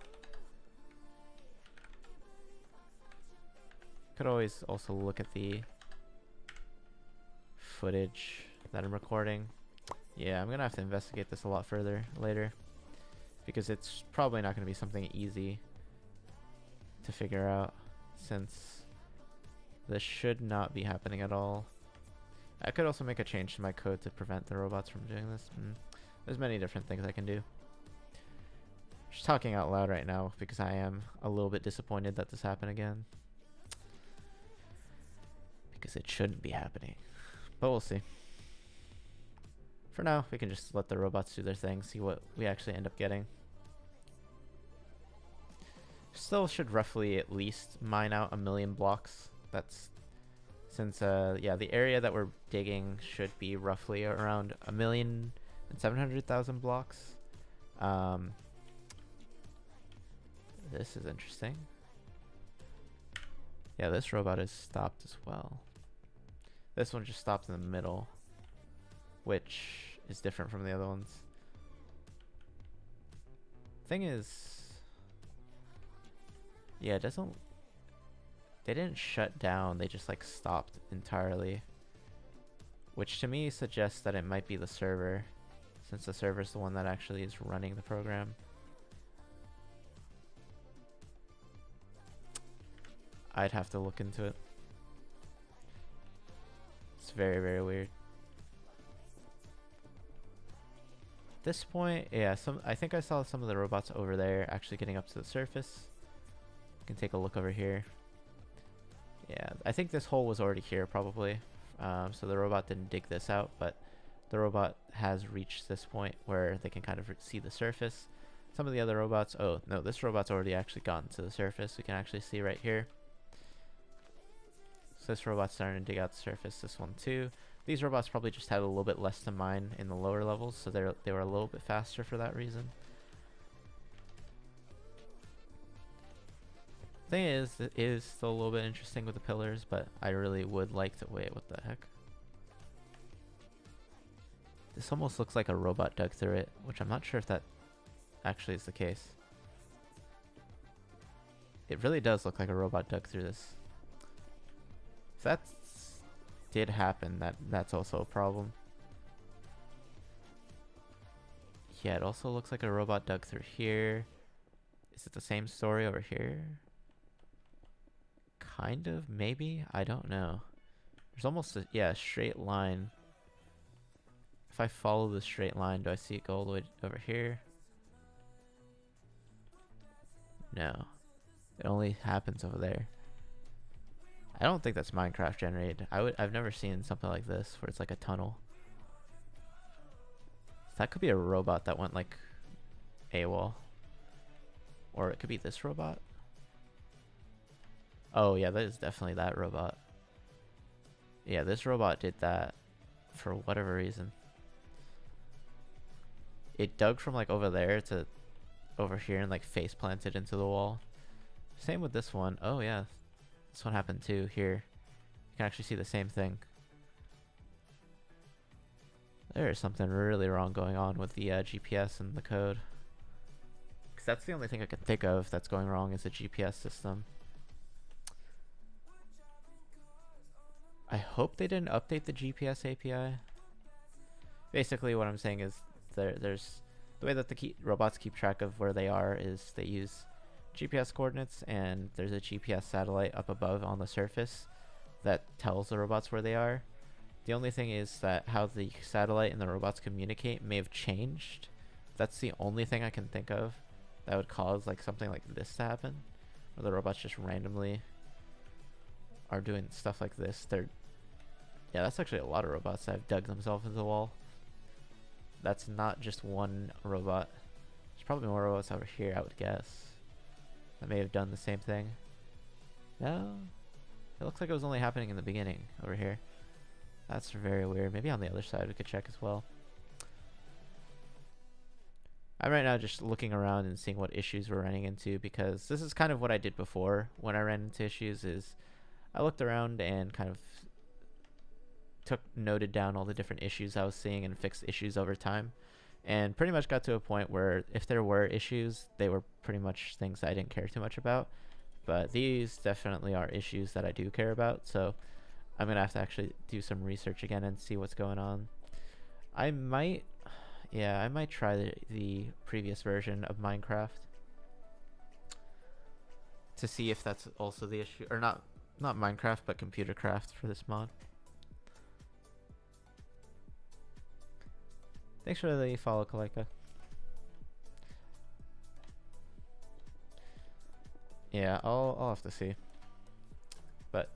Could always also look at the footage that I'm recording. Yeah, I'm gonna have to investigate this a lot further later, because it's probably not gonna be something easy to figure out, since this should not be happening at all. I could also make a change to my code to prevent the robots from doing this. There's many different things I can do. Just talking out loud right now because I am a little bit disappointed that this happened again, because it shouldn't be happening, but we'll see. For now, we can just let the robots do their thing, see what we actually end up getting. Still should roughly at least mine out 1 million blocks. That's since, yeah, the area that we're digging should be roughly around 1,700,000 blocks. This is interesting. Yeah, this robot is stopped as well. This one just stopped in the middle, which is different from the other ones. Thing is, yeah, they didn't shut down, they just like stopped entirely, which to me suggests that it might be the server, since the server is the one that actually is running the program. I'd have to look into it. It's very, very weird. At this point, yeah, I think I saw some of the robots over there actually getting up to the surface. You can take a look over here. Yeah, I think this hole was already here probably. So the robot didn't dig this out, but the robot has reached this point where they can kind of see the surface. Some of the other robots, oh no, this robot's already actually gotten to the surface. We can actually see right here. So this robot's starting to dig out the surface, this one too. These robots probably just had a little bit less to mine in the lower levels, so they were a little bit faster for that reason. Thing is, it is still a little bit interesting with the pillars, but I really would like to wait. What the heck? This almost looks like a robot dug through it, which I'm not sure if that actually is the case. It really does look like a robot dug through this. That did happen. That's also a problem. Yeah, it also looks like a robot dug through here. Is it the same story over here? Kind of, maybe? I don't know. There's almost a, yeah, a straight line. If I follow the straight line, do I see it go all the way over here? No. It only happens over there. I don't think that's Minecraft generated. I've never seen something like this where it's like a tunnel. So that could be a robot that went like AWOL. Or it could be this robot. Oh yeah, that is definitely that robot. Yeah, this robot did that for whatever reason. It dug from like over there to over here and like face planted into the wall. Same with this one. Oh yeah, this one happened too here. You can actually see the same thing. There is something really wrong going on with the GPS and the code. Because that's the only thing I can think of that's going wrong is the GPS system. I hope they didn't update the GPS API. Basically what I'm saying is there's the way that the robots keep track of where they are is they use GPS coordinates, and there's a GPS satellite up above on the surface that tells the robots where they are. The only thing is that how the satellite and the robots communicate may have changed. That's the only thing I can think of that would cause like something like this to happen, where the robots just randomly are doing stuff like this. Yeah, that's actually a lot of robots that have dug themselves into the wall. That's not just one robot. There's probably more robots over here, I would guess, that may have done the same thing. No, it looks like it was only happening in the beginning over here. That's very weird. Maybe on the other side we could check as well. I'm right now just looking around and seeing what issues we're running into, because this is kind of what I did before when I ran into issues. Is I looked around and kind of noted down all the different issues I was seeing and fixed issues over time, and pretty much got to a point where if there were issues, they were pretty much things that I didn't care too much about. But these definitely are issues that I do care about, so I'm gonna have to actually do some research again and see what's going on. I might try the previous version of Minecraft to see if that's also the issue, or not Minecraft, but Computer Craft for this mod. Thanks for the follow, Kaleka. Yeah, I'll have to see. But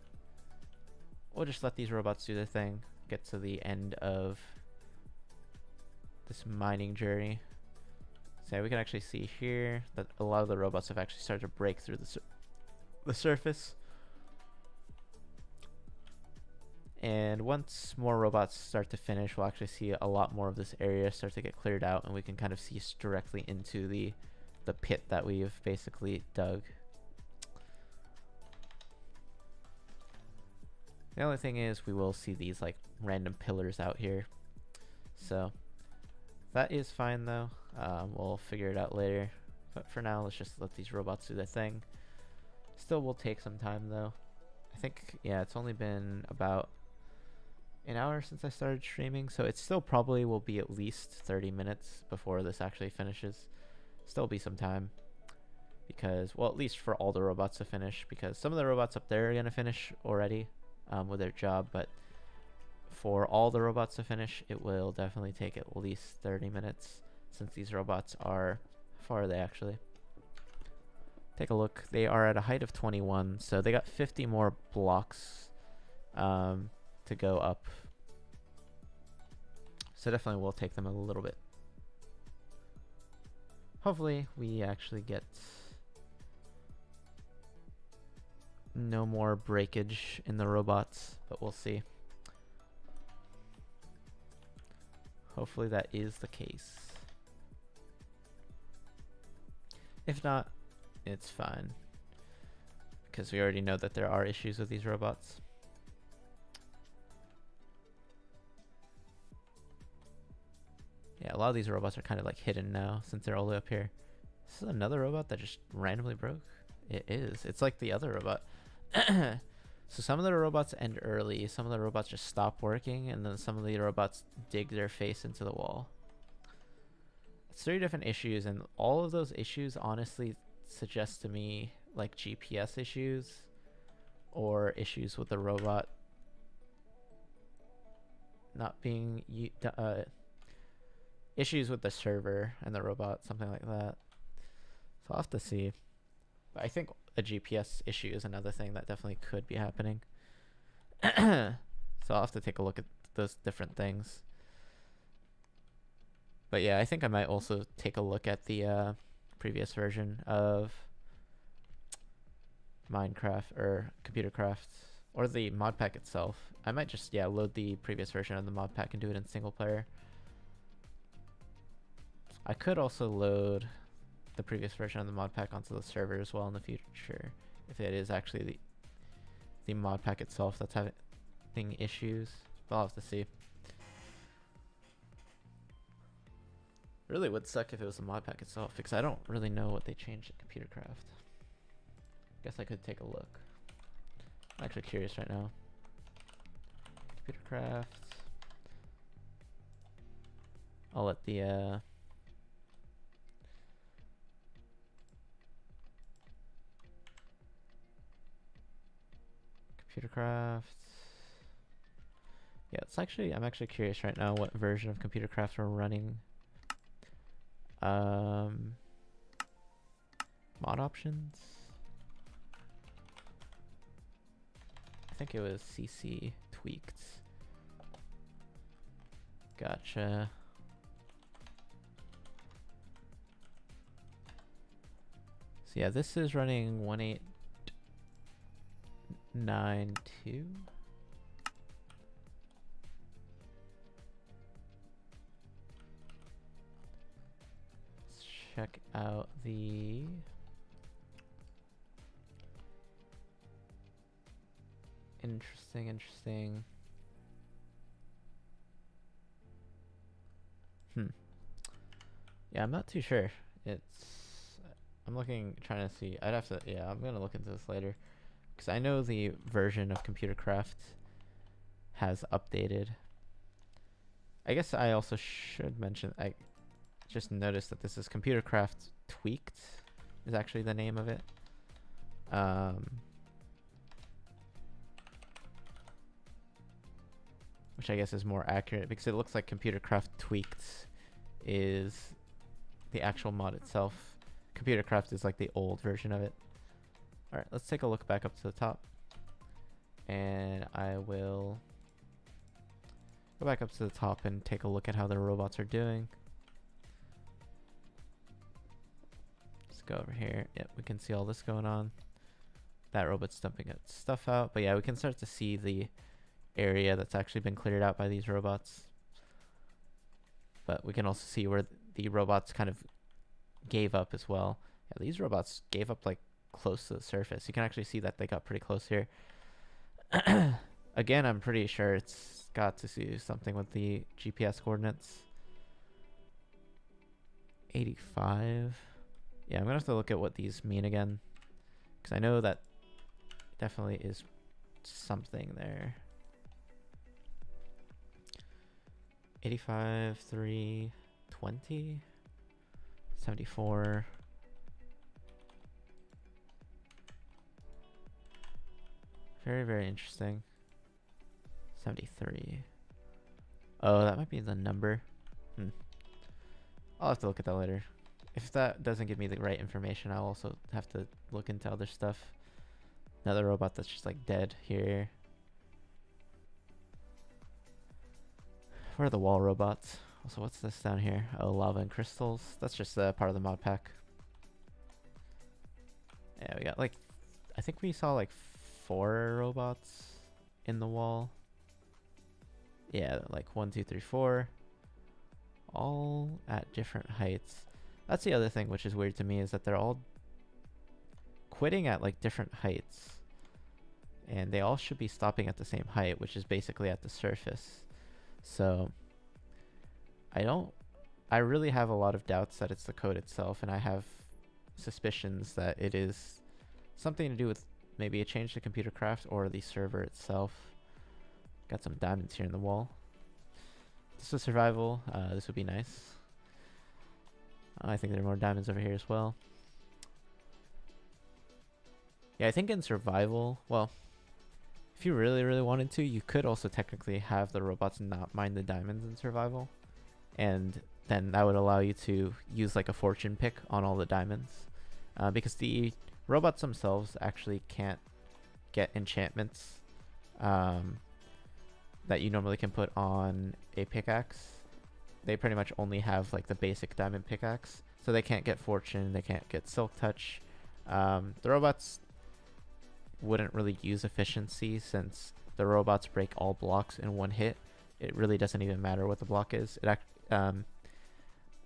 we'll just let these robots do their thing. Get to the end of this mining journey. So we can actually see here that a lot of the robots have actually started to break through the surface. And once more robots start to finish, we'll actually see a lot more of this area start to get cleared out, and we can kind of see directly into the pit that we've basically dug. The only thing is we will see these like random pillars out here. So that is fine though. We'll figure it out later. But for now, let's just let these robots do their thing. Still will take some time though. I think, yeah, it's only been about an hour since I started streaming, so it still probably will be at least 30 minutes before this actually finishes. Still be some time, because, well, at least for all the robots to finish, because some of the robots up there are going to finish already with their job, but for all the robots to finish, it will definitely take at least 30 minutes, since these robots are, how far are they actually? Take a look. They are at a height of 21, so they got 50 more blocks to go up. So definitely will take them a little bit. Hopefully we actually get no more breakage in the robots, but we'll see. Hopefully that is the case. If not, it's fine, because we already know that there are issues with these robots. Yeah, a lot of these robots are kind of like hidden now since they're all the way up here. This is another robot that just randomly broke. It is. It's like the other robot. So some of the robots end early, some of the robots just stop working, and then some of the robots dig their face into the wall. It's 3 different issues, and all of those issues honestly suggest to me like GPS issues or issues with the robot not being issues with the server and the robot, something like that. So I'll have to see. But I think a GPS issue is another thing that definitely could be happening. So I'll have to take a look at those different things. But yeah, I think I might also take a look at the previous version of Minecraft or Computer Craft, or the mod pack itself. I might just, yeah, load the previous version of the mod pack and do it in single player. I could also load the previous version of the mod pack onto the server as well in the future, if it is actually the mod pack itself that's having issues. But I'll have to see. Really would suck if it was the mod pack itself, because I don't really know what they changed in Computer Craft. Guess I could take a look. I'm actually curious right now. Computer Craft. I'll let the Computer Craft. Yeah, it's actually, I'm actually curious right now what version of Computer Craft we're running. Mod options. I think it was CC tweaked. Gotcha. So yeah, this is running 1892. Let's check out the interesting. Yeah, I'm not too sure. I'm trying to see. I'd have to, yeah, I'm gonna look into this later, because I know the version of Computer Craft has updated. I guess I also should mention, I just noticed that this is Computer Craft Tweaked is actually the name of it. Which I guess is more accurate, because it looks like Computer Craft Tweaked is the actual mod itself. Computer Craft is like the old version of it. Alright, let's take a look back up to the top. And I will go back up to the top and take a look at how the robots are doing. Let's go over here. Yep, we can see all this going on. That robot's dumping its stuff out. But yeah, we can start to see the area that's actually been cleared out by these robots. But we can also see where the robots kind of gave up as well. Yeah, these robots gave up like close to the surface. You can actually see that they got pretty close here. Again, I'm pretty sure it's got to do something with the GPS coordinates. 85. Yeah, I'm gonna have to look at what these mean again, because I know that definitely is something there. 85, 3, 20, 74. Very interesting. 73. Oh, that might be the number. I'll have to look at that later. If that doesn't give me the right information, I'll also have to look into other stuff. Another robot that's just like dead here. Where are the wall robots? Also, what's this down here? Oh, lava and crystals. That's just part of the mod pack. Yeah, we got like, I think we saw like 4 robots in the wall. Yeah, like 1, 2, 3, 4. All at different heights. That's the other thing which is weird to me, is that they're all quitting at like different heights. And they all should be stopping at the same height, which is basically at the surface. So I really have a lot of doubts that it's the code itself, and I have suspicions that it is something to do with maybe a change to computer craft or the server itself. Got some diamonds here in the wall. This is survival. This would be nice. I think there are more diamonds over here as well. Yeah, I think in survival, well, if you really, really wanted to, you could also technically have the robots not mine the diamonds in survival. And then that would allow you to use like a fortune pick on all the diamonds. Because the robots themselves actually can't get enchantments that you normally can put on a pickaxe. They pretty much only have like the basic diamond pickaxe. So they can't get fortune, they can't get silk touch. The robots wouldn't really use efficiency since the robots break all blocks in one hit. It really doesn't even matter what the block is.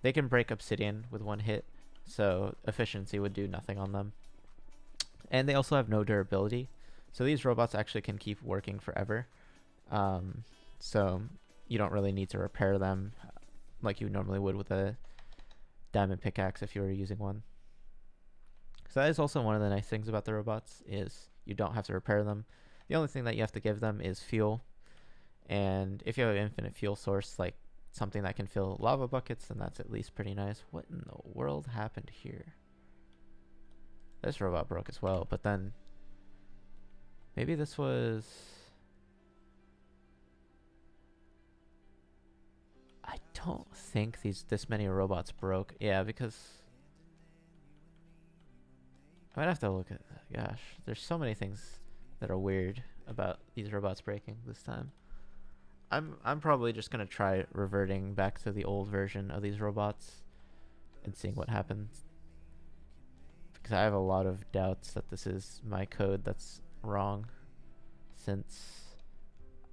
They can break obsidian with one hit, so efficiency would do nothing on them. And they also have no durability, so these robots actually can keep working forever. So you don't really need to repair them like you normally would with a diamond pickaxe if you were using one. So that is also one of the nice things about the robots, is you don't have to repair them. The only thing that you have to give them is fuel. And if you have an infinite fuel source, like something that can fill lava buckets, then that's at least pretty nice. What in the world happened here? This robot broke as well, but then maybe this was... I don't think this many robots broke. Yeah, because I might have to look at that. Gosh, there's so many things that are weird about these robots breaking this time. I'm probably just gonna try reverting back to the old version of these robots and seeing what happens, because I have a lot of doubts that this is my code that's wrong, since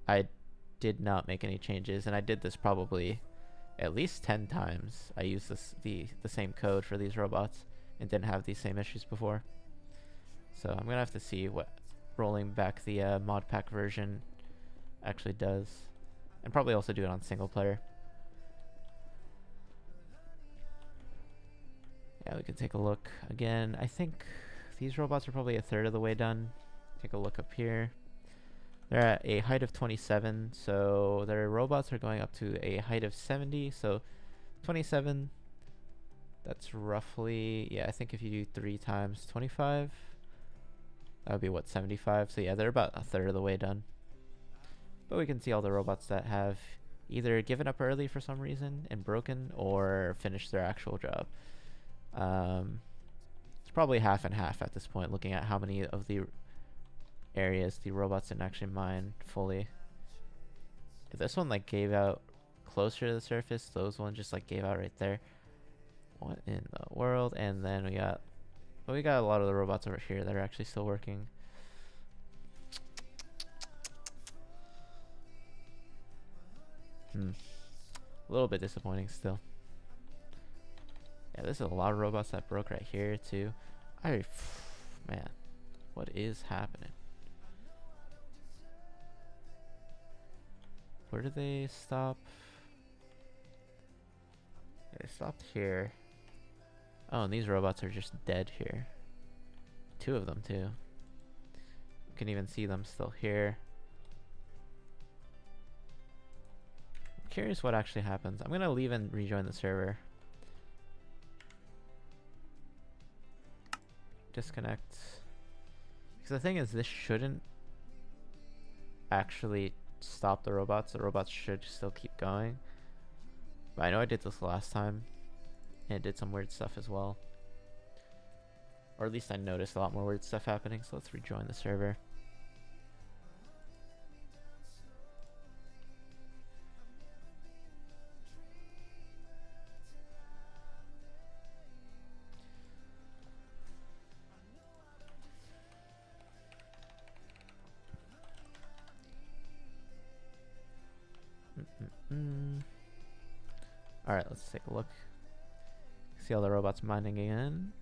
I did not make any changes, and I did this probably at least 10 times. I used the same code for these robots and didn't have these same issues before. So I'm gonna have to see what rolling back the mod pack version actually does, and probably also do it on single player. Yeah, we can take a look again. I think these robots are probably a third of the way done. Take a look up here. They're at a height of 27, so their robots are going up to a height of 70. So 27, that's roughly, yeah, I think if you do 3 times 25, that would be what, 75? So yeah, they're about a third of the way done. But we can see all the robots that have either given up early for some reason and broken, or finished their actual job. It's probably half and half at this point, looking at how many of the areas the robots didn't actually mine fully. If this one like gave out closer to the surface, those ones just like gave out right there. What in the world? And then we got a lot of the robots over here that are actually still working. A little bit disappointing still. Yeah, there's a lot of robots that broke right here too. Man, what is happening? Where did they stop? They stopped here. Oh, and these robots are just dead here. 2 of them too. You can even see them still here. I'm curious what actually happens. I'm gonna leave and rejoin the server. Disconnect. Because the thing is, this shouldn't actually stop the robots. The robots should still keep going. But I know I did this last time, and it did some weird stuff as well. Or at least I noticed a lot more weird stuff happening, so let's rejoin the server. Alright, let's take a look. See all the robots mining again.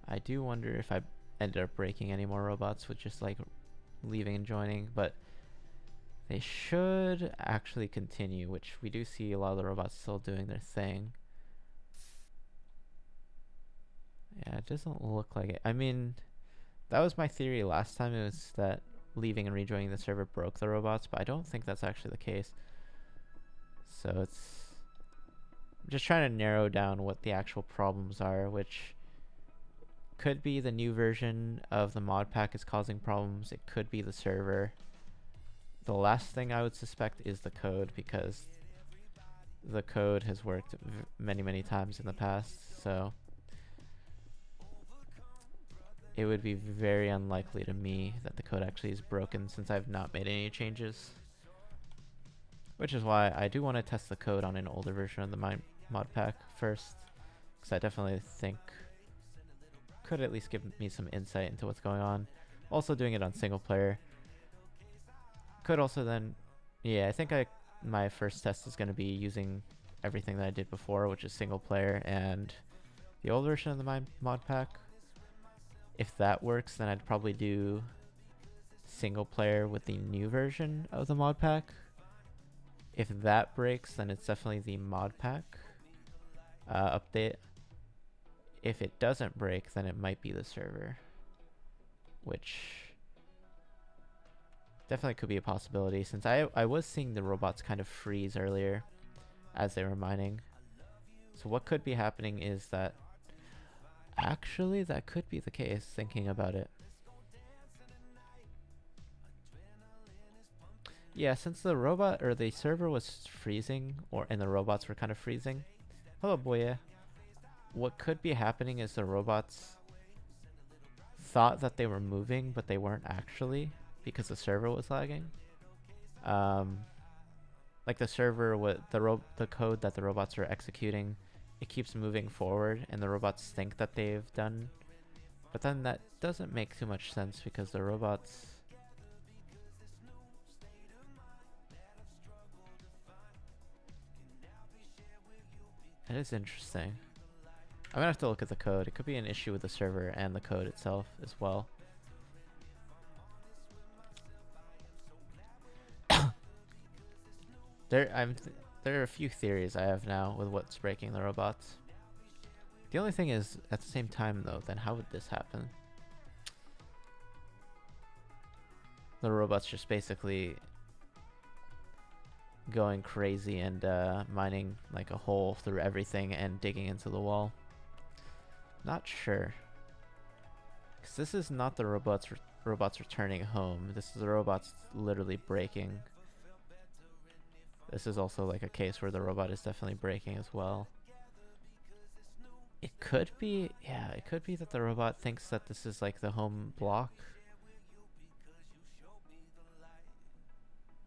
I do wonder if I ended up breaking any more robots with just like leaving and joining, but they should actually continue, which we do see a lot of the robots still doing their thing. Yeah, it doesn't look like it. I mean, that was my theory last time. It was that leaving and rejoining the server broke the robots, but I don't think that's actually the case. So it's just trying to narrow down what the actual problems are, which could be the new version of the mod pack is causing problems. It could be the server. The last thing I would suspect is the code, because the code has worked many times in the past, so it would be very unlikely to me that the code actually is broken, since I've not made any changes. Which is why I do want to test the code on an older version of the mod pack first, because I definitely think could at least give me some insight into what's going on. Also doing it on single player could also then, yeah, I think my first test is going to be using everything that I did before, which is single player and the old version of the mod pack. If that works, then I'd probably do single player with the new version of the mod pack. If that breaks, then it's definitely the mod pack update. If it doesn't break, then it might be the server, which definitely could be a possibility, since I was seeing the robots kind of freeze earlier as they were mining. So what could be happening is that actually that could be the case, thinking about it. Yeah, since the robot or the server was freezing, and the robots were kind of freezing. Hello, Boya. What could be happening is the robots thought that they were moving, but they weren't actually, because the server was lagging. Like the server, the code that the robots are executing, it keeps moving forward, and the robots think that they've done, but then that doesn't make too much sense, because the robots. That is interesting. I'm gonna have to look at the code. It could be an issue with the server and the code itself as well. There are a few theories I have now with what's breaking the robots. The only thing is, at the same time though, then how would this happen? The robots just basically going crazy and mining like a hole through everything and digging into the wall. Not sure, because this is not the robots returning home. This is the robots literally breaking. This is also like a case where the robot is definitely breaking as well. It could be, yeah, it could be that the robot thinks that this is like the home block.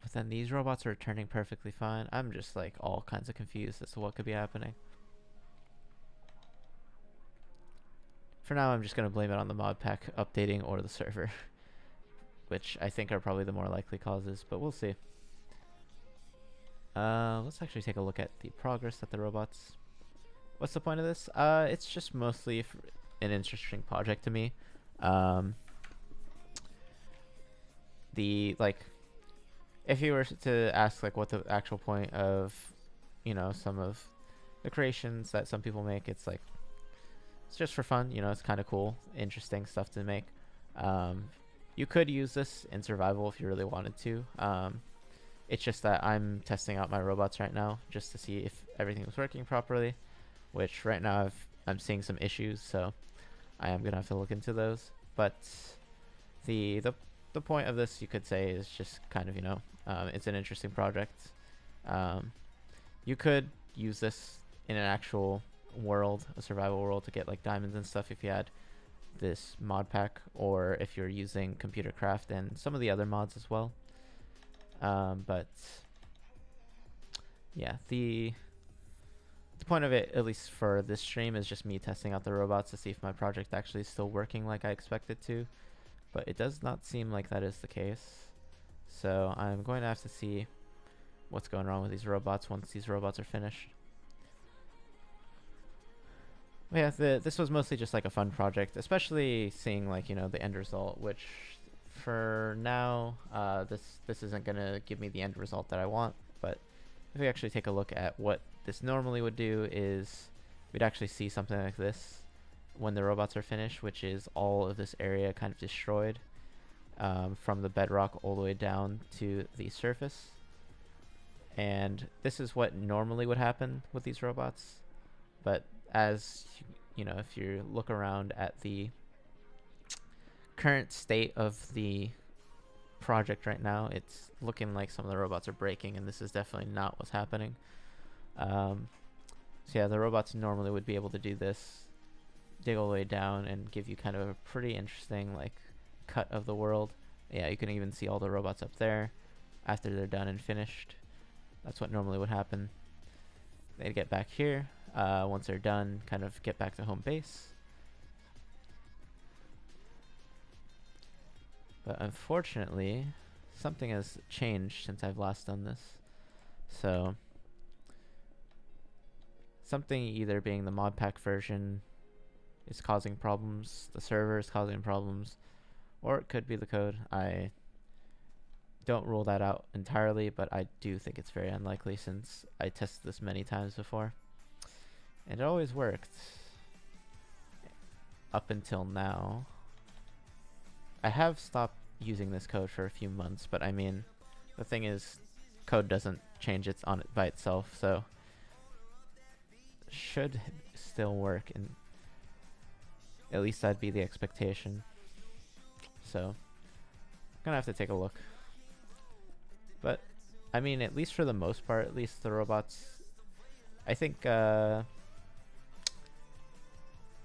But then these robots are returning perfectly fine. I'm just like all kinds of confused as to what could be happening. For now, I'm just going to blame it on the mod pack updating or the server, which I think are probably the more likely causes, but we'll see. Let's actually take a look at the progress that the robots. What's the point of this? It's just mostly an interesting project to me. If you were to ask like what the actual point of, some of the creations that some people make, it's like, it's just for fun, it's kind of cool, interesting stuff to make. You could use this in survival if you really wanted to. It's just that I'm testing out my robots right now just to see if everything was working properly, which right now I'm seeing some issues, so I am gonna have to look into those. But the point of this, you could say, is just kind of, it's an interesting project. You could use this in an actual world, a survival world, to get like diamonds and stuff if you had this mod pack, or if you're using computer craft and some of the other mods as well. But yeah, the point of it, at least for this stream, is just me testing out the robots to see if my project actually is still working like I expect it to. But it does not seem like that is the case. So I'm going to have to see what's going wrong with these robots once these robots are finished. But yeah, this was mostly just like a fun project, especially seeing like, the end result, which for now, this isn't going to give me the end result that I want. But if we actually take a look at what this normally would do, is we'd actually see something like this, when the robots are finished, which is all of this area kind of destroyed, from the bedrock all the way down to the surface. And this is what normally would happen with these robots. But as you know, if you look around at the current state of the project right now, it's looking like some of the robots are breaking, and this is definitely not what's happening. So yeah, the robots normally would be able to do this, dig all the way down and give you kind of a pretty interesting like cut of the world. Yeah, you can even see all the robots up there after they're done and finished. That's what normally would happen. They'd get back here, once they're done, kind of get back to home base. But unfortunately, something has changed since I've last done this. So something, either being the mod pack version is causing problems, the server is causing problems, or it could be the code. I don't rule that out entirely, but I do think it's very unlikely since I tested this many times before. And it always worked. Up until now. I have stopped using this code for a few months, but I mean, the thing is, code doesn't change on it by itself, so should still work, and at least that'd be the expectation. So I'm gonna have to take a look. But I mean, at least for the most part, at least the robots, I think the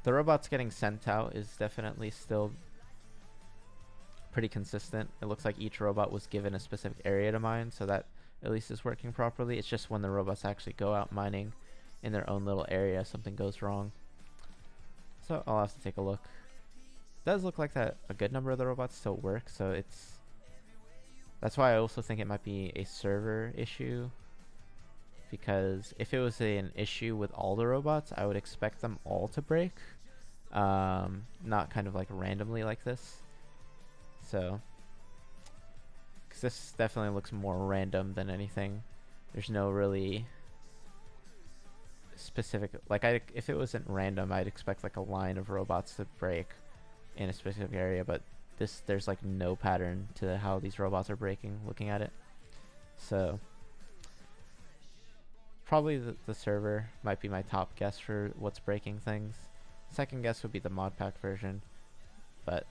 robots getting sent out is definitely still pretty consistent. It looks like each robot was given a specific area to mine, so that at least is working properly. It's just when the robots actually go out mining in their own little area, something goes wrong. So I'll have to take a look. It does look like that a good number of the robots still work, so that's why I also think it might be a server issue, because if it was an issue with all the robots, I would expect them all to break, not kind of like randomly like this. So, because this definitely looks more random than anything. There's no really specific, like, if it wasn't random, I'd expect like a line of robots to break in a specific area, but there's like no pattern to how these robots are breaking looking at it. So probably the server might be my top guess for what's breaking things. Second guess would be the mod pack version, but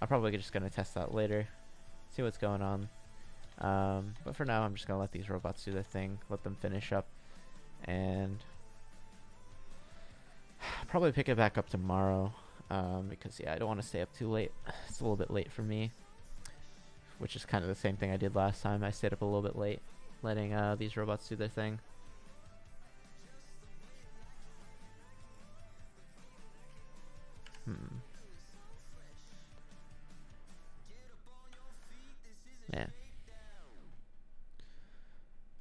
I'm probably just gonna test that later, see what's going on. But for now, I'm just gonna let these robots do their thing, let them finish up, and probably pick it back up tomorrow. Because yeah, I don't want to stay up too late. It's a little bit late for me, which is kind of the same thing I did last time. I stayed up a little bit late, letting these robots do their thing. Man,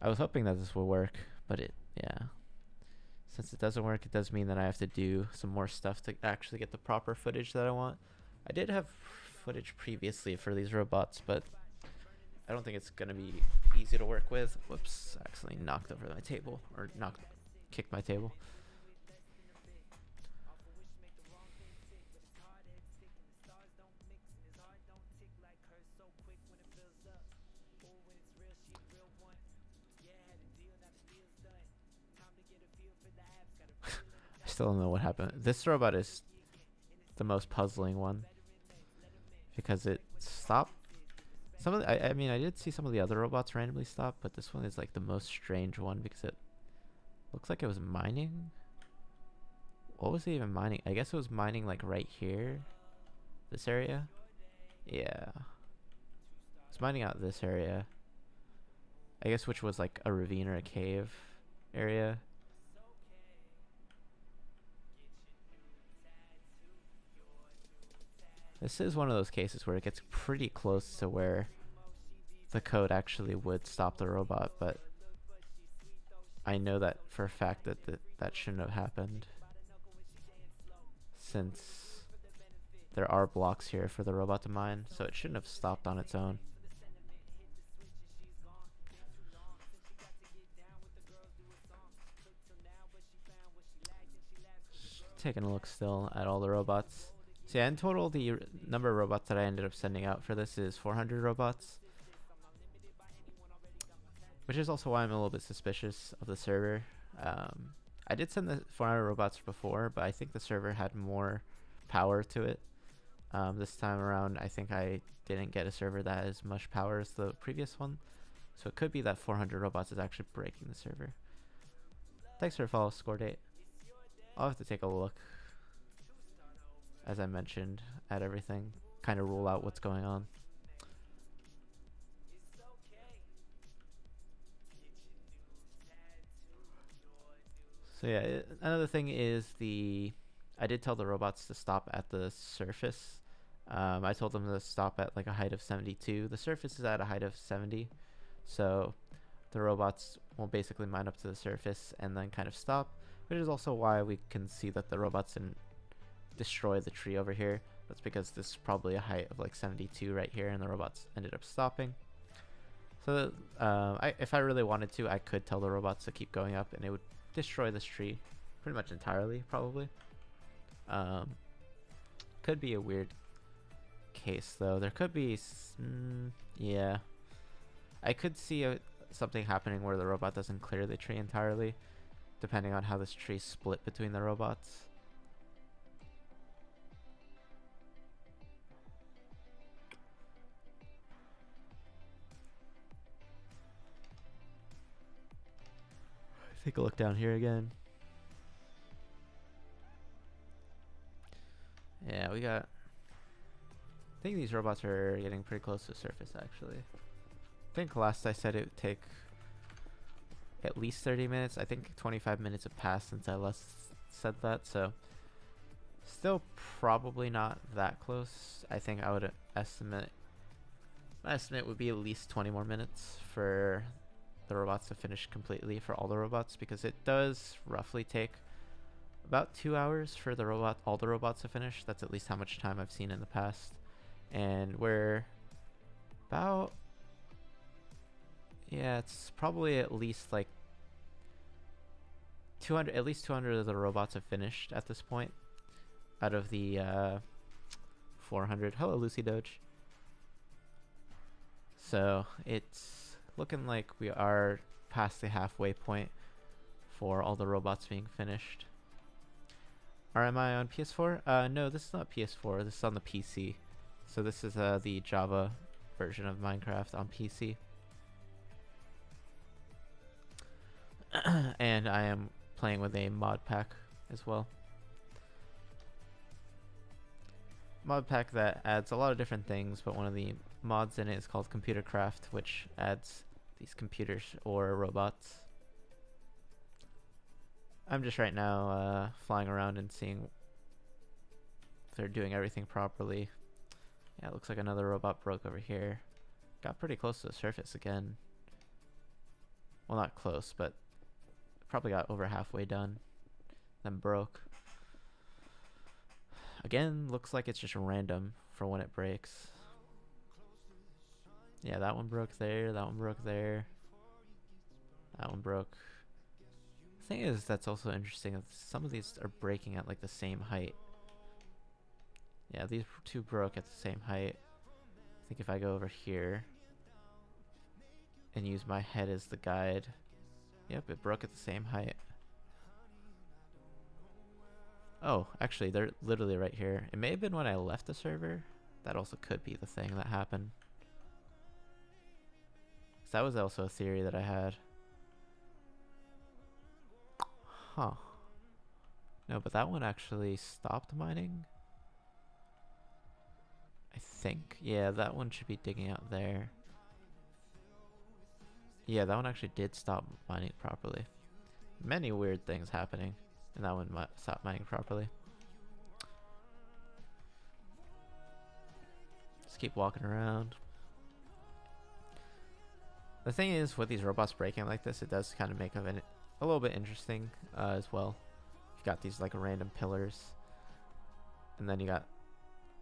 I was hoping that this will work, but yeah. Since it doesn't work, it does mean that I have to do some more stuff to actually get the proper footage that I want. I did have footage previously for these robots, but I don't think it's going to be easy to work with. Whoops, I accidentally knocked over my table, or kicked my table. I still don't know what happened. This robot is the most puzzling one, because it stopped. Some of the, I mean, I did see some of the other robots randomly stop, but this one is like the most strange one because it looks like it was mining. What was it even mining? I guess it was mining like right here, this area. Yeah, it's mining out this area, I guess, which was like a ravine or a cave area. This is one of those cases where it gets pretty close to where the code actually would stop the robot, but I know that for a fact that that shouldn't have happened, since there are blocks here for the robot to mine, so it shouldn't have stopped on its own. taking a look still at all the robots. So yeah, in total, the number of robots that I ended up sending out for this is 400 robots. Which is also why I'm a little bit suspicious of the server. I did send the 400 robots before, but I think the server had more power to it. This time around, I think I didn't get a server that has as much power as the previous one. So it could be that 400 robots is actually breaking the server. Thanks for the follow, score date. I'll have to take a look, as I mentioned, at everything. Kind of rule out what's going on. So yeah, another thing is I did tell the robots to stop at the surface. I told them to stop at like a height of 72. The surface is at a height of 70. So the robots will basically mine up to the surface and then kind of stop, which is also why we can see that the robots didn't destroy the tree over here. That's because this is probably a height of like 72 right here, and the robots ended up stopping. So if I really wanted to, I could tell the robots to keep going up and it would destroy this tree pretty much entirely, probably. Could be a weird case though. There could be yeah, I could see something happening where the robot doesn't clear the tree entirely, depending on how this tree split between the robots. Take a look down here again. Yeah, we got... I think these robots are getting pretty close to the surface, actually. I think last I said it would take at least 30 minutes. I think 25 minutes have passed since I last said that, so... Still probably not that close. I think I would estimate... My estimate would be at least 20 more minutes for the robots to finish completely, for all the robots, because it does roughly take about 2 hours for all the robots to finish. That's at least how much time I've seen in the past. And we're about, yeah, it's probably at least like 200, at least 200 of the robots have finished at this point out of the 400. Hello, Lucy Doge. So it's looking like we are past the halfway point for all the robots being finished. Or am I on PS4? No, this is not PS4. This is on the PC. So this is the Java version of Minecraft on PC. And I am playing with a mod pack as well. Mod pack that adds a lot of different things, but one of the mods in it is called Computer Craft, which adds these computers or robots. I'm just right now flying around and seeing if they're doing everything properly. Yeah, it looks like another robot broke over here. Got pretty close to the surface again. Well, not close, but probably got over halfway done. Then broke. Again, looks like it's just random for when it breaks. Yeah, that one broke there, that one broke there. That one broke. The thing is, that's also interesting. Some of these are breaking at like the same height. Yeah, these two broke at the same height. I think if I go over here and use my head as the guide. Yep, it broke at the same height. Oh, actually, they're literally right here. It may have been when I left the server. That also could be the thing that happened. So that was also a theory that I had. Huh. No, but that one actually stopped mining. I think. Yeah, that one should be digging out there. Yeah, that one actually did stop mining properly. Many weird things happening. And that one stopped mining properly. Just keep walking around. The thing is, with these robots breaking like this, it does kind of make it a little bit interesting as well. You've got these like random pillars. And then you got...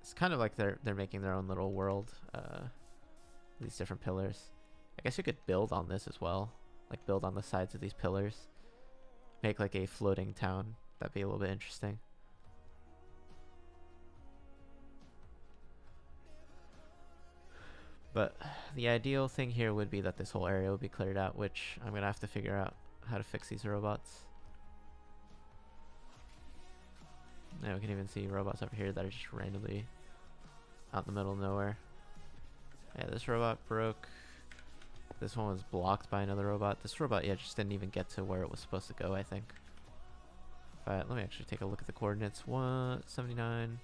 It's kind of like they're making their own little world. These different pillars. I guess you could build on this as well. Like build on the sides of these pillars. Make like a floating town. That'd be a little bit interesting. But the ideal thing here would be that this whole area would be cleared out, which I'm going to have to figure out how to fix these robots. Now we can even see robots over here that are just randomly out in the middle of nowhere. Yeah, this robot broke. This one was blocked by another robot. This robot, yeah, just didn't even get to where it was supposed to go, I think. Let me actually take a look at the coordinates. 179,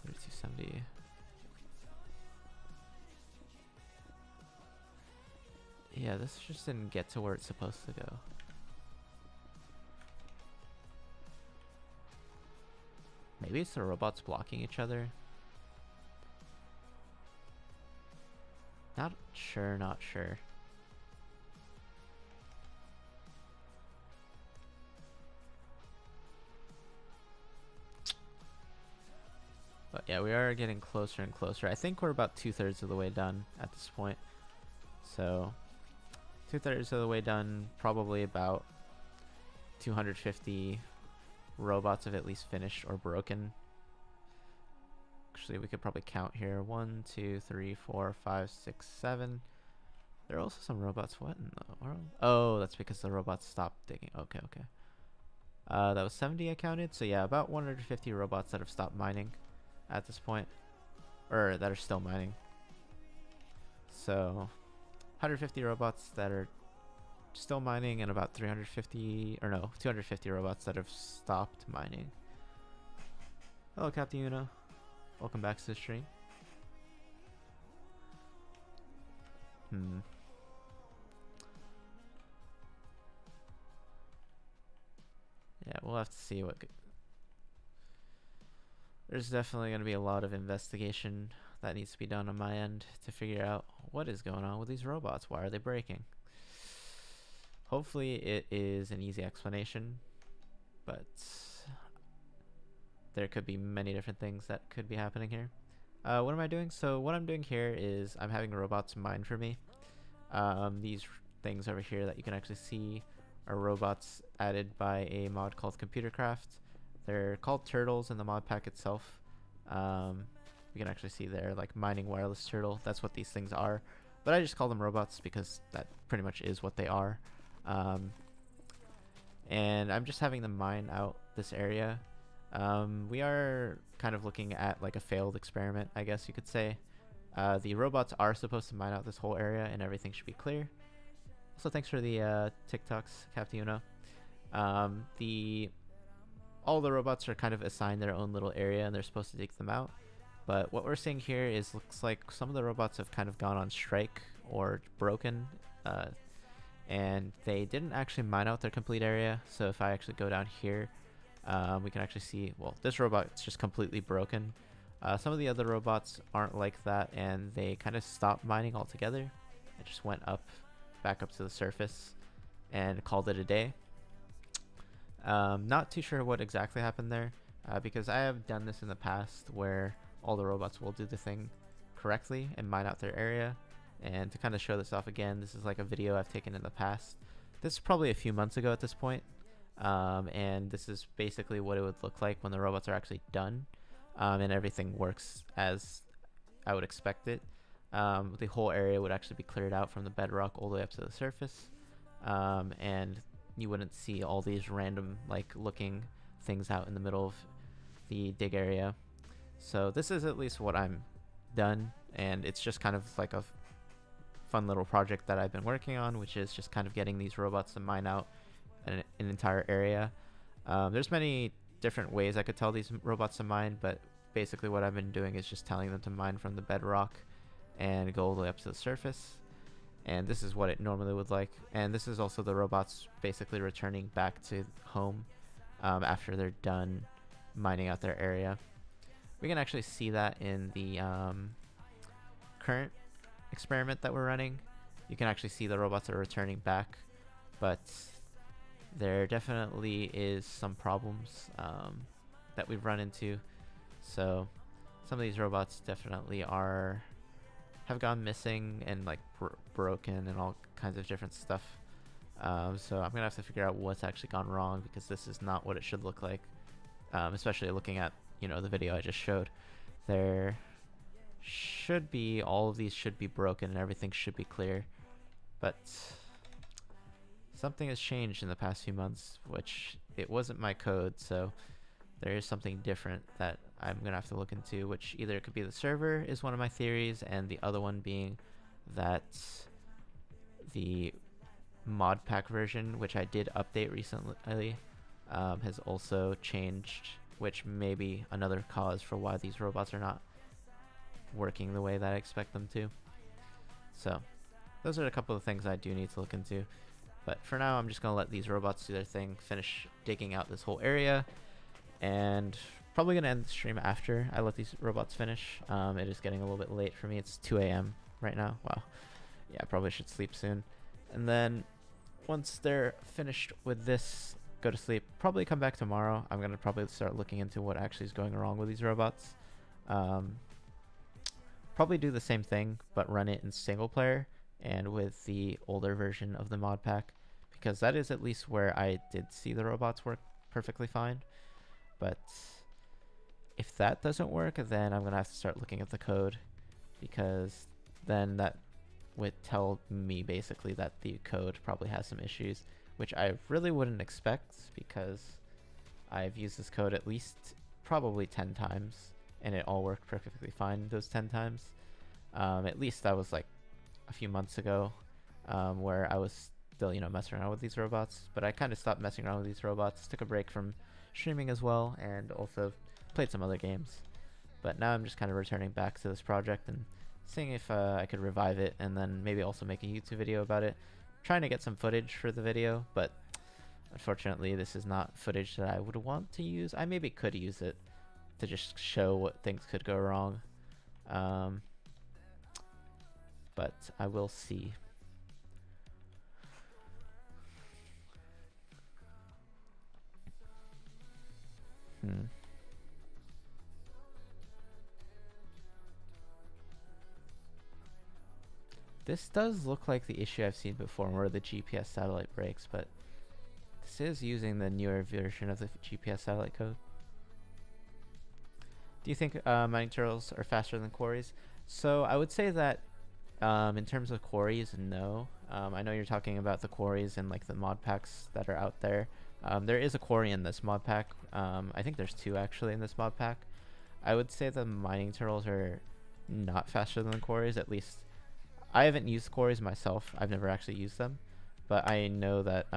3270. Yeah, this just didn't get to where it's supposed to go. Maybe it's the robots blocking each other. Not sure, not sure. But yeah, we are getting closer and closer. I think we're about 2/3 of the way done at this point. So 2/3 of the way done, probably about 250 robots have at least finished or broken. Actually, we could probably count here. 1, 2, 3, 4, 5, 6, 7. There are also some robots. What in the world? Oh, that's because the robots stopped digging. Okay, okay. That was 70 I counted. So yeah, about 150 robots that have stopped mining at this point, or that are still mining. So 150 robots that are still mining, and about 350, or no, 250 robots that have stopped mining. Hello, Captain Uno. Welcome back to the stream. Yeah, we'll have to see what... There's definitely going to be a lot of investigation that needs to be done on my end to figure out what is going on with these robots. Why are they breaking? Hopefully it is an easy explanation, but there could be many different things that could be happening here. What am I doing? So what I'm doing here is I'm having robots mine for me. These things over here that you can actually see are robots added by a mod called Computercraft. They're called turtles in the mod pack itself. You can actually see there, like, mining wireless turtle. That's what these things are. But I just call them robots because that pretty much is what they are. And I'm just having them mine out this area. We are kind of looking at like a failed experiment, I guess you could say. The robots are supposed to mine out this whole area and everything should be clear. So thanks for the TikToks, Captain Uno. All the robots are kind of assigned their own little area and they're supposed to dig them out. But what we're seeing here is looks like some of the robots have kind of gone on strike or broken. And they didn't actually mine out their complete area. So if I actually go down here, we can actually see, well, this robot's just completely broken. Some of the other robots aren't like that and they kind of stopped mining altogether. It just went back up to the surface and called it a day. Not too sure what exactly happened there, because I have done this in the past where all the robots will do the thing correctly and mine out their area. And to kind of show this off again, this is like a video I've taken in the past. This is probably a few months ago at this point. And this is basically what it would look like when the robots are actually done, and everything works as I would expect it. The whole area would actually be cleared out from the bedrock all the way up to the surface, and you wouldn't see all these random like looking things out in the middle of the dig area. So this is at least what I'm done, and it's just kind of like a fun little project that I've been working on, which is just kind of getting these robots to mine out an entire area. There's many different ways I could tell these robots to mine, but basically what I've been doing is just telling them to mine from the bedrock and go all the way up to the surface. And this is what it normally would like. And this is also the robots basically returning back to home after they're done mining out their area. We can actually see that in the current experiment that we're running. You can actually see the robots are returning back, but there definitely is some problems that we've run into. So some of these robots definitely have gone missing and like broken and all kinds of different stuff. So I'm gonna have to figure out what's actually gone wrong, because this is not what it should look like, especially looking at the video I just showed. There should be, all of these should be broken and everything should be clear. But something has changed in the past few months, which it wasn't my code, so there is something different that I'm going to have to look into, which either it could be the server is one of my theories, and the other one being that the mod pack version, which I did update recently, has also changed, which may be another cause for why these robots are not working the way that I expect them to. So those are a couple of things I do need to look into. But for now, I'm just going to let these robots do their thing, finish digging out this whole area, and probably going to end the stream after I let these robots finish. It is getting a little bit late for me. It's 2 a.m. right now. Wow. Yeah, I probably should sleep soon. And then once they're finished with this, go to sleep. Probably come back tomorrow. I'm going to probably start looking into what actually is going wrong with these robots. Probably do the same thing, but run it in single player and with the older version of the mod pack, because that is at least where I did see the robots work perfectly fine. But if that doesn't work, then I'm going to have to start looking at the code, because then that would tell me basically that the code probably has some issues, which I really wouldn't expect, because I've used this code at least probably 10 times and it all worked perfectly fine those 10 times. At least that was like a few months ago, where I was still, messing around with these robots. But I kind of stopped messing around with these robots, took a break from streaming as well, and also played some other games. But now I'm just kind of returning back to this project and seeing if I could revive it, and then maybe also make a YouTube video about it. Trying to get some footage for the video, but unfortunately this is not footage that I would want to use. I maybe could use it to just show what things could go wrong. But I will see. This does look like the issue I've seen before where the GPS satellite breaks, but this is using the newer version of the GPS satellite code. Do you think mining turtles are faster than quarries? So I would say that in terms of quarries, no. I know you're talking about the quarries and like the mod packs that are out there. There is a quarry in this mod pack. I think there's 2 actually in this mod pack. I would say the mining turtles are not faster than the quarries. At least I haven't used quarries myself. I've never actually used them, but I know that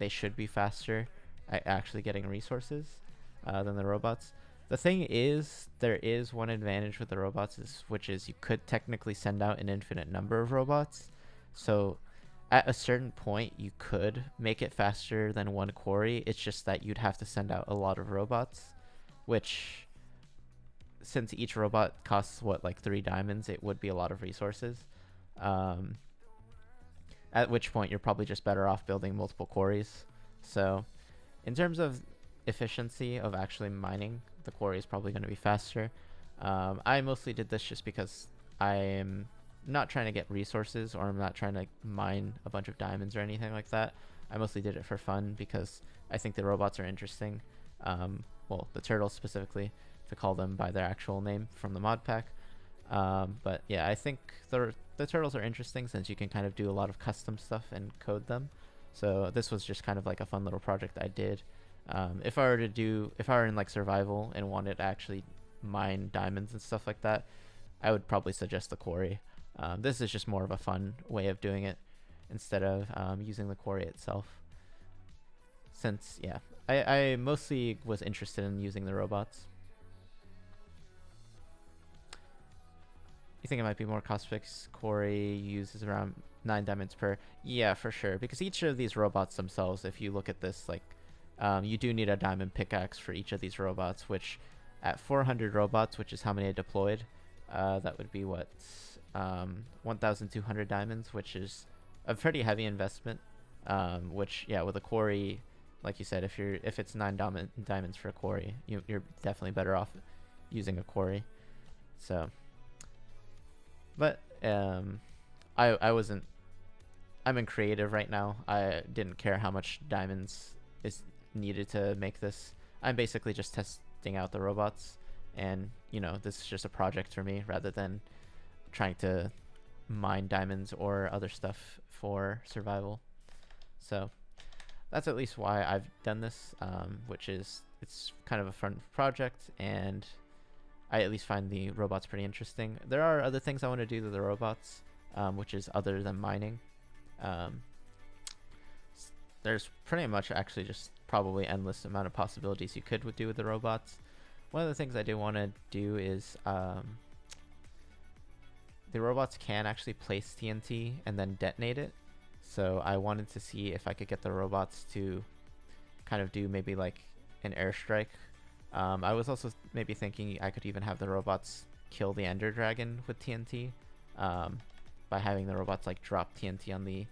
they should be faster at actually getting resources than the robots. The thing is, there is one advantage with the robots, which is you could technically send out an infinite number of robots. So at a certain point, you could make it faster than one quarry. It's just that you'd have to send out a lot of robots, which, since each robot costs, like 3 diamonds, it would be a lot of resources. At which point, you're probably just better off building multiple quarries. So in terms of efficiency of actually mining, the quarry is probably going to be faster. I mostly did this just because I'm not trying to get resources, or I'm not trying to mine a bunch of diamonds or anything like that. I mostly did it for fun because I think the robots are interesting. Well, the turtles specifically, to call them by their actual name from the mod pack. But yeah, I think the turtles are interesting since you can kind of do a lot of custom stuff and code them. So this was just kind of like a fun little project I did. If I were in like survival and wanted to actually mine diamonds and stuff like that, I would probably suggest the quarry. This is just more of a fun way of doing it instead of using the quarry itself. Since, yeah, I mostly was interested in using the robots. You think it might be more cost-effective? Quarry uses around 9 diamonds per. Yeah, for sure. Because each of these robots themselves, if you look at this, like, you do need a diamond pickaxe for each of these robots, which at 400 robots, which is how many I deployed, that would be what, 1,200 diamonds, which is a pretty heavy investment. Which, yeah, with a quarry, like you said, if it's 9 diamonds for a quarry, you're definitely better off using a quarry. So, but I'm in creative right now. I didn't care how much diamonds is needed to make this. I'm basically just testing out the robots and you know, this is just a project for me rather than trying to mine diamonds or other stuff for survival. So that's at least why I've done this, which is it's kind of a fun project, and I at least find the robots pretty interesting. There are other things I want to do to the robots, which is other than mining. There's pretty much actually just probably endless amount of possibilities you could do with the robots. One of the things I do want to do is the robots can actually place TNT and then detonate it. So I wanted to see if I could get the robots to kind of do maybe like an airstrike. I was also maybe thinking I could even have the robots kill the Ender Dragon with TNT, by having the robots like drop TNT on the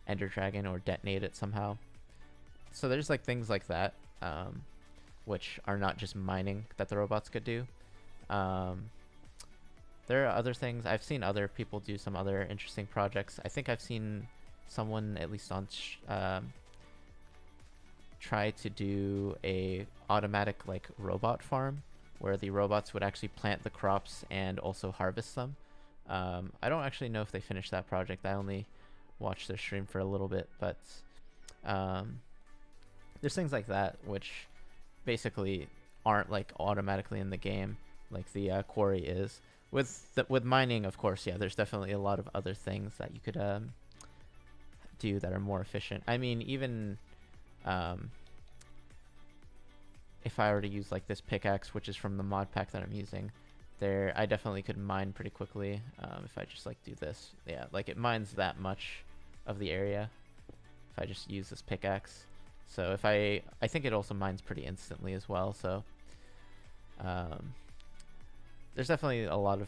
Ender Dragon or detonate it somehow. So there's like things like that, which are not just mining, that the robots could do. There are other things. I've seen other people do some other interesting projects. I think I've seen someone at least on try to do a automatic like robot farm where the robots would actually plant the crops and also harvest them. I don't actually know if they finished that project. I only watched their stream for a little bit, but there's things like that which basically aren't like automatically in the game like the quarry is. With mining, of course, yeah, there's definitely a lot of other things that you could do that are more efficient. I mean, even if I were to use like this pickaxe, which is from the mod pack that I'm using, there I definitely could mine pretty quickly if I just like do this. Yeah, like it mines that much of the area if I just use this pickaxe. So if I think it also mines pretty instantly as well. So there's definitely a lot of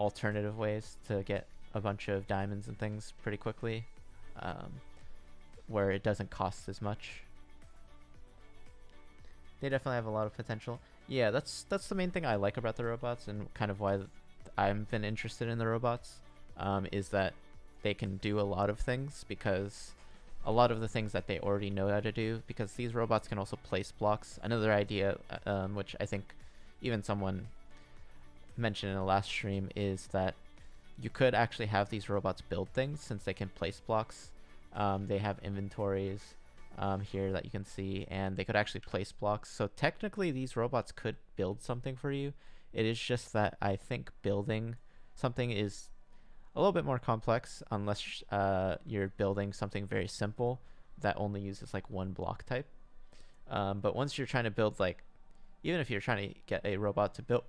alternative ways to get a bunch of diamonds and things pretty quickly, where it doesn't cost as much. They definitely have a lot of potential. Yeah, that's the main thing I like about the robots, and kind of why I've been interested in the robots, is that they can do a lot of things, because a lot of the things that they already know how to do, because these robots can also place blocks. Another idea, which I think even someone mentioned in the last stream, is that you could actually have these robots build things since they can place blocks. They have inventories here that you can see, and they could actually place blocks. So technically these robots could build something for you. It is just that I think building something is a little bit more complex unless you're building something very simple that only uses like one block type. But once you're trying to build, like, even if you're trying to get a robot to build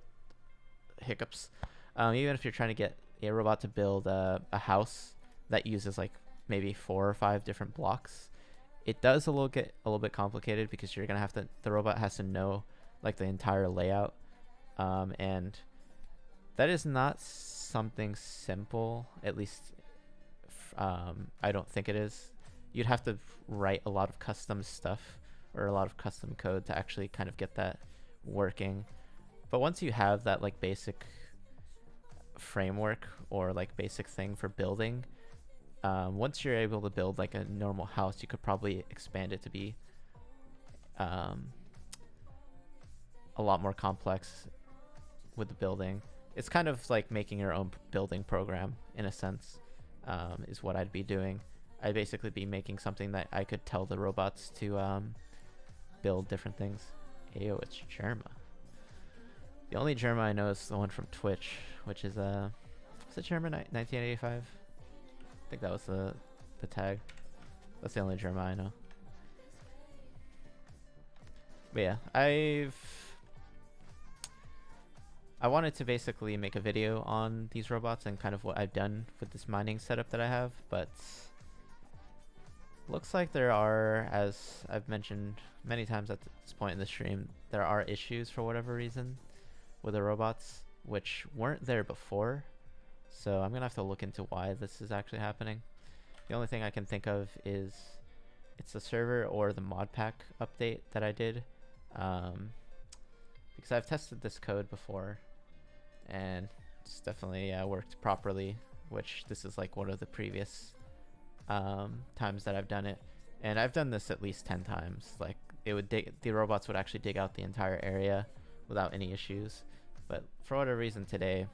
even if you're trying to get a robot to build a house that uses like maybe 4 or 5 different blocks, it does get a little bit complicated, because you're gonna have to, the robot has to know like the entire layout, and that is not something simple, at least I don't think it is. You'd have to write a lot of custom stuff or a lot of custom code to actually kind of get that working. But once you have that like basic framework or like basic thing for building, once you're able to build like a normal house, you could probably expand it to be a lot more complex with the building. It's kind of like making your own building program in a sense, is what I'd be doing. I'd basically be making something that I could tell the robots to build different things. Ayo, it's Germa. The only Germa I know is the one from Twitch, which is was it Germa 1985? I think that was the tag. That's the only Germa I know. But yeah, I wanted to basically make a video on these robots and kind of what I've done with this mining setup that I have, but looks like there are, as I've mentioned many times at this point in the stream, there are issues for whatever reason with the robots, which weren't there before. So I'm gonna have to look into why this is actually happening. The only thing I can think of is it's the server or the mod pack update that I did, because I've tested this code before and it's definitely worked properly, which this is like one of the previous times that I've done it, and I've done this at least 10 times. Like, it would the robots would actually dig out the entire area without any issues. But for whatever reason today,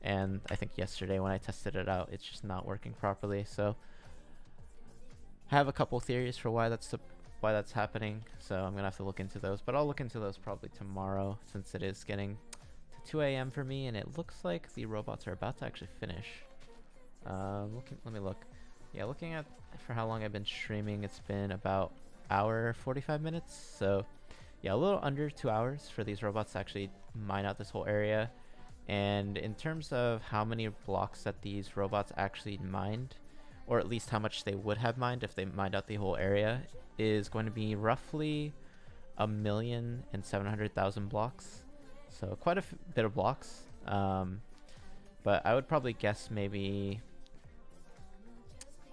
and I think yesterday when I tested it out, it's just not working properly. So I have a couple theories for why that's happening. So I'm gonna have to look into those, but I'll look into those probably tomorrow, since it is getting to 2 a.m. for me, and it looks like the robots are about to actually finish. Let me look. Yeah, looking at for how long I've been streaming, it's been about hour 45 minutes. So yeah, a little under 2 hours for these robots to actually mine out this whole area. And in terms of how many blocks that these robots actually mined, or at least how much they would have mined if they mined out the whole area, is going to be roughly 1,700,000 blocks. So quite a bit of blocks. But I would probably guess maybe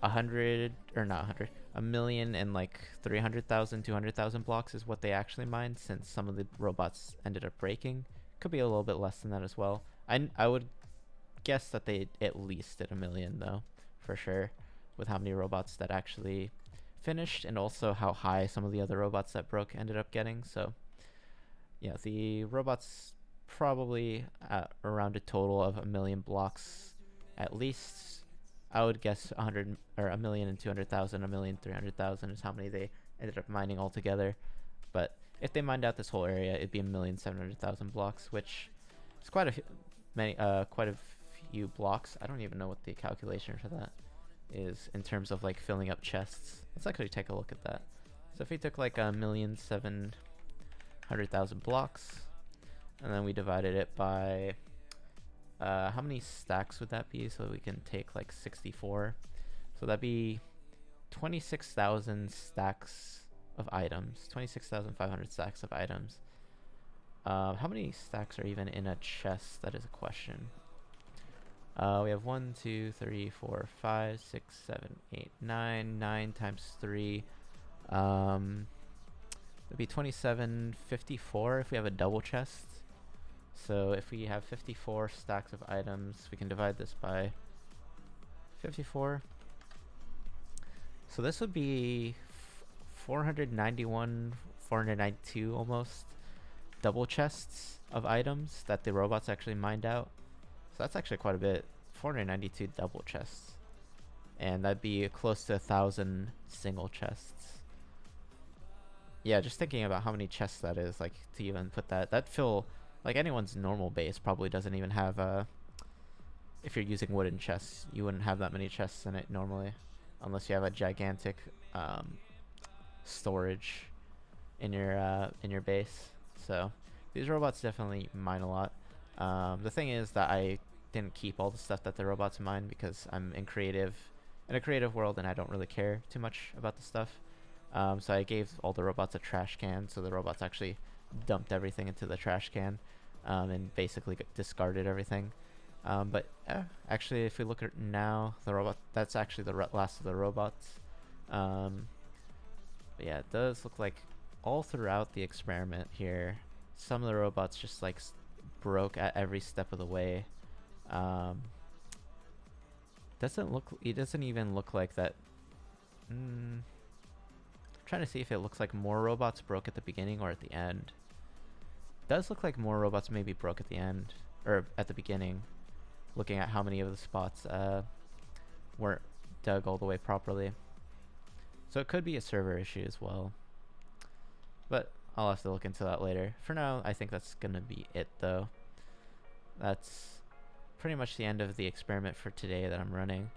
1,000,000 and like 300,000, 200,000 blocks is what they actually mined, since some of the robots ended up breaking. Could be a little bit less than that as well. I would guess that they at least did 1 million though, for sure, with how many robots that actually finished, and also how high some of the other robots that broke ended up getting. So yeah, the robots probably at around a total of 1 million blocks at least. I would guess 1,200,000, 1,300,000 is how many they ended up mining altogether. But if they mined out this whole area, it'd be 1,700,000 blocks, which is quite a few blocks. I don't even know what the calculation for that is in terms of like filling up chests. Let's actually take a look at that. So if we took like 1,700,000 blocks, and then we divided it by how many stacks would that be? So we can take like 64. So that'd be 26,000 stacks of items. 26,500 stacks of items. How many stacks are even in a chest? That is a question. We have 1, 2, 3, 4, 5, 6, 7, 8, 9. 9 times 3. That'd be 2754 if we have a double chest. So if we have 54 stacks of items, we can divide this by 54. So this would be 491, 492 almost double chests of items that the robots actually mined out. So that's actually quite a bit. 492 double chests. And that'd be close to 1,000 single chests. Yeah, just thinking about how many chests that is, like, to even put that'd fill, like, anyone's normal base probably doesn't even have if you're using wooden chests, you wouldn't have that many chests in it normally, unless you have a gigantic storage in your base. So these robots definitely mine a lot. The thing is that I didn't keep all the stuff that the robots mine, because I'm in a creative world, and I don't really care too much about the stuff. So I gave all the robots a trash can, so the robots actually dumped everything into the trash can, and basically discarded everything. But actually, if we look at now, that's actually the last of the robots. But yeah, it does look like all throughout the experiment here, some of the robots just like broke at every step of the way. It doesn't even look like that. I'm trying to see if it looks like more robots broke at the beginning or at the end. It does look like more robots maybe broke at the end, or at the beginning, looking at how many of the spots weren't dug all the way properly. So it could be a server issue as well, but I'll have to look into that later. For now, I think that's gonna be it though. That's pretty much the end of the experiment for today that I'm running.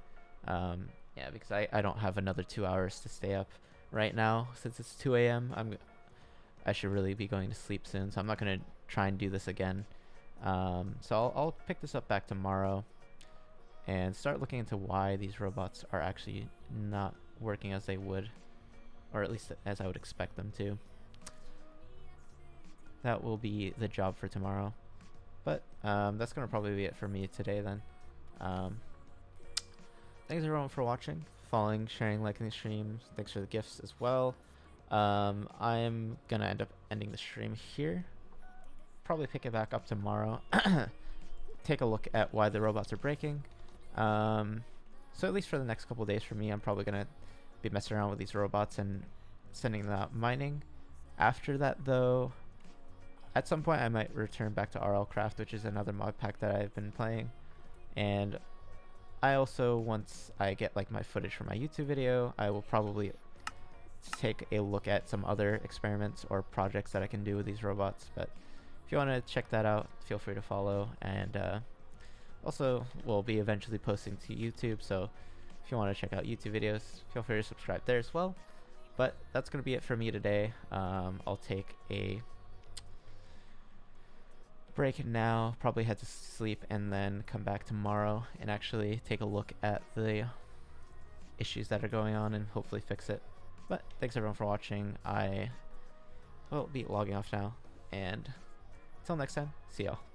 Yeah, because I don't have another 2 hours to stay up right now, since it's 2 a.m. I should really be going to sleep soon, so I'm not gonna try and do this again. So I'll pick this up back tomorrow and start looking into why these robots are actually not working as they would, or at least as I would expect them to. That will be the job for tomorrow. But that's gonna probably be it for me today then. Thanks everyone for watching, following, sharing, liking the stream. Thanks for the gifts as well. I'm gonna end up ending the stream here. Probably pick it back up tomorrow. Take a look at why the robots are breaking. So at least for the next couple days for me, I'm probably gonna be messing around with these robots and sending them out mining. After that though, at some point I might return back to RL Craft, which is another mod pack that I've been playing. And I also, once I get like my footage for my YouTube video, I will probably take a look at some other experiments or projects that I can do with these robots. But if you want to check that out, feel free to follow. And also, we'll be eventually posting to YouTube, so if you want to check out YouTube videos, feel free to subscribe there as well. But that's going to be it for me today. I'll take a break now, probably head to sleep, and then come back tomorrow and actually take a look at the issues that are going on and hopefully fix it. But thanks everyone for watching. I will be logging off now, and until next time, see y'all.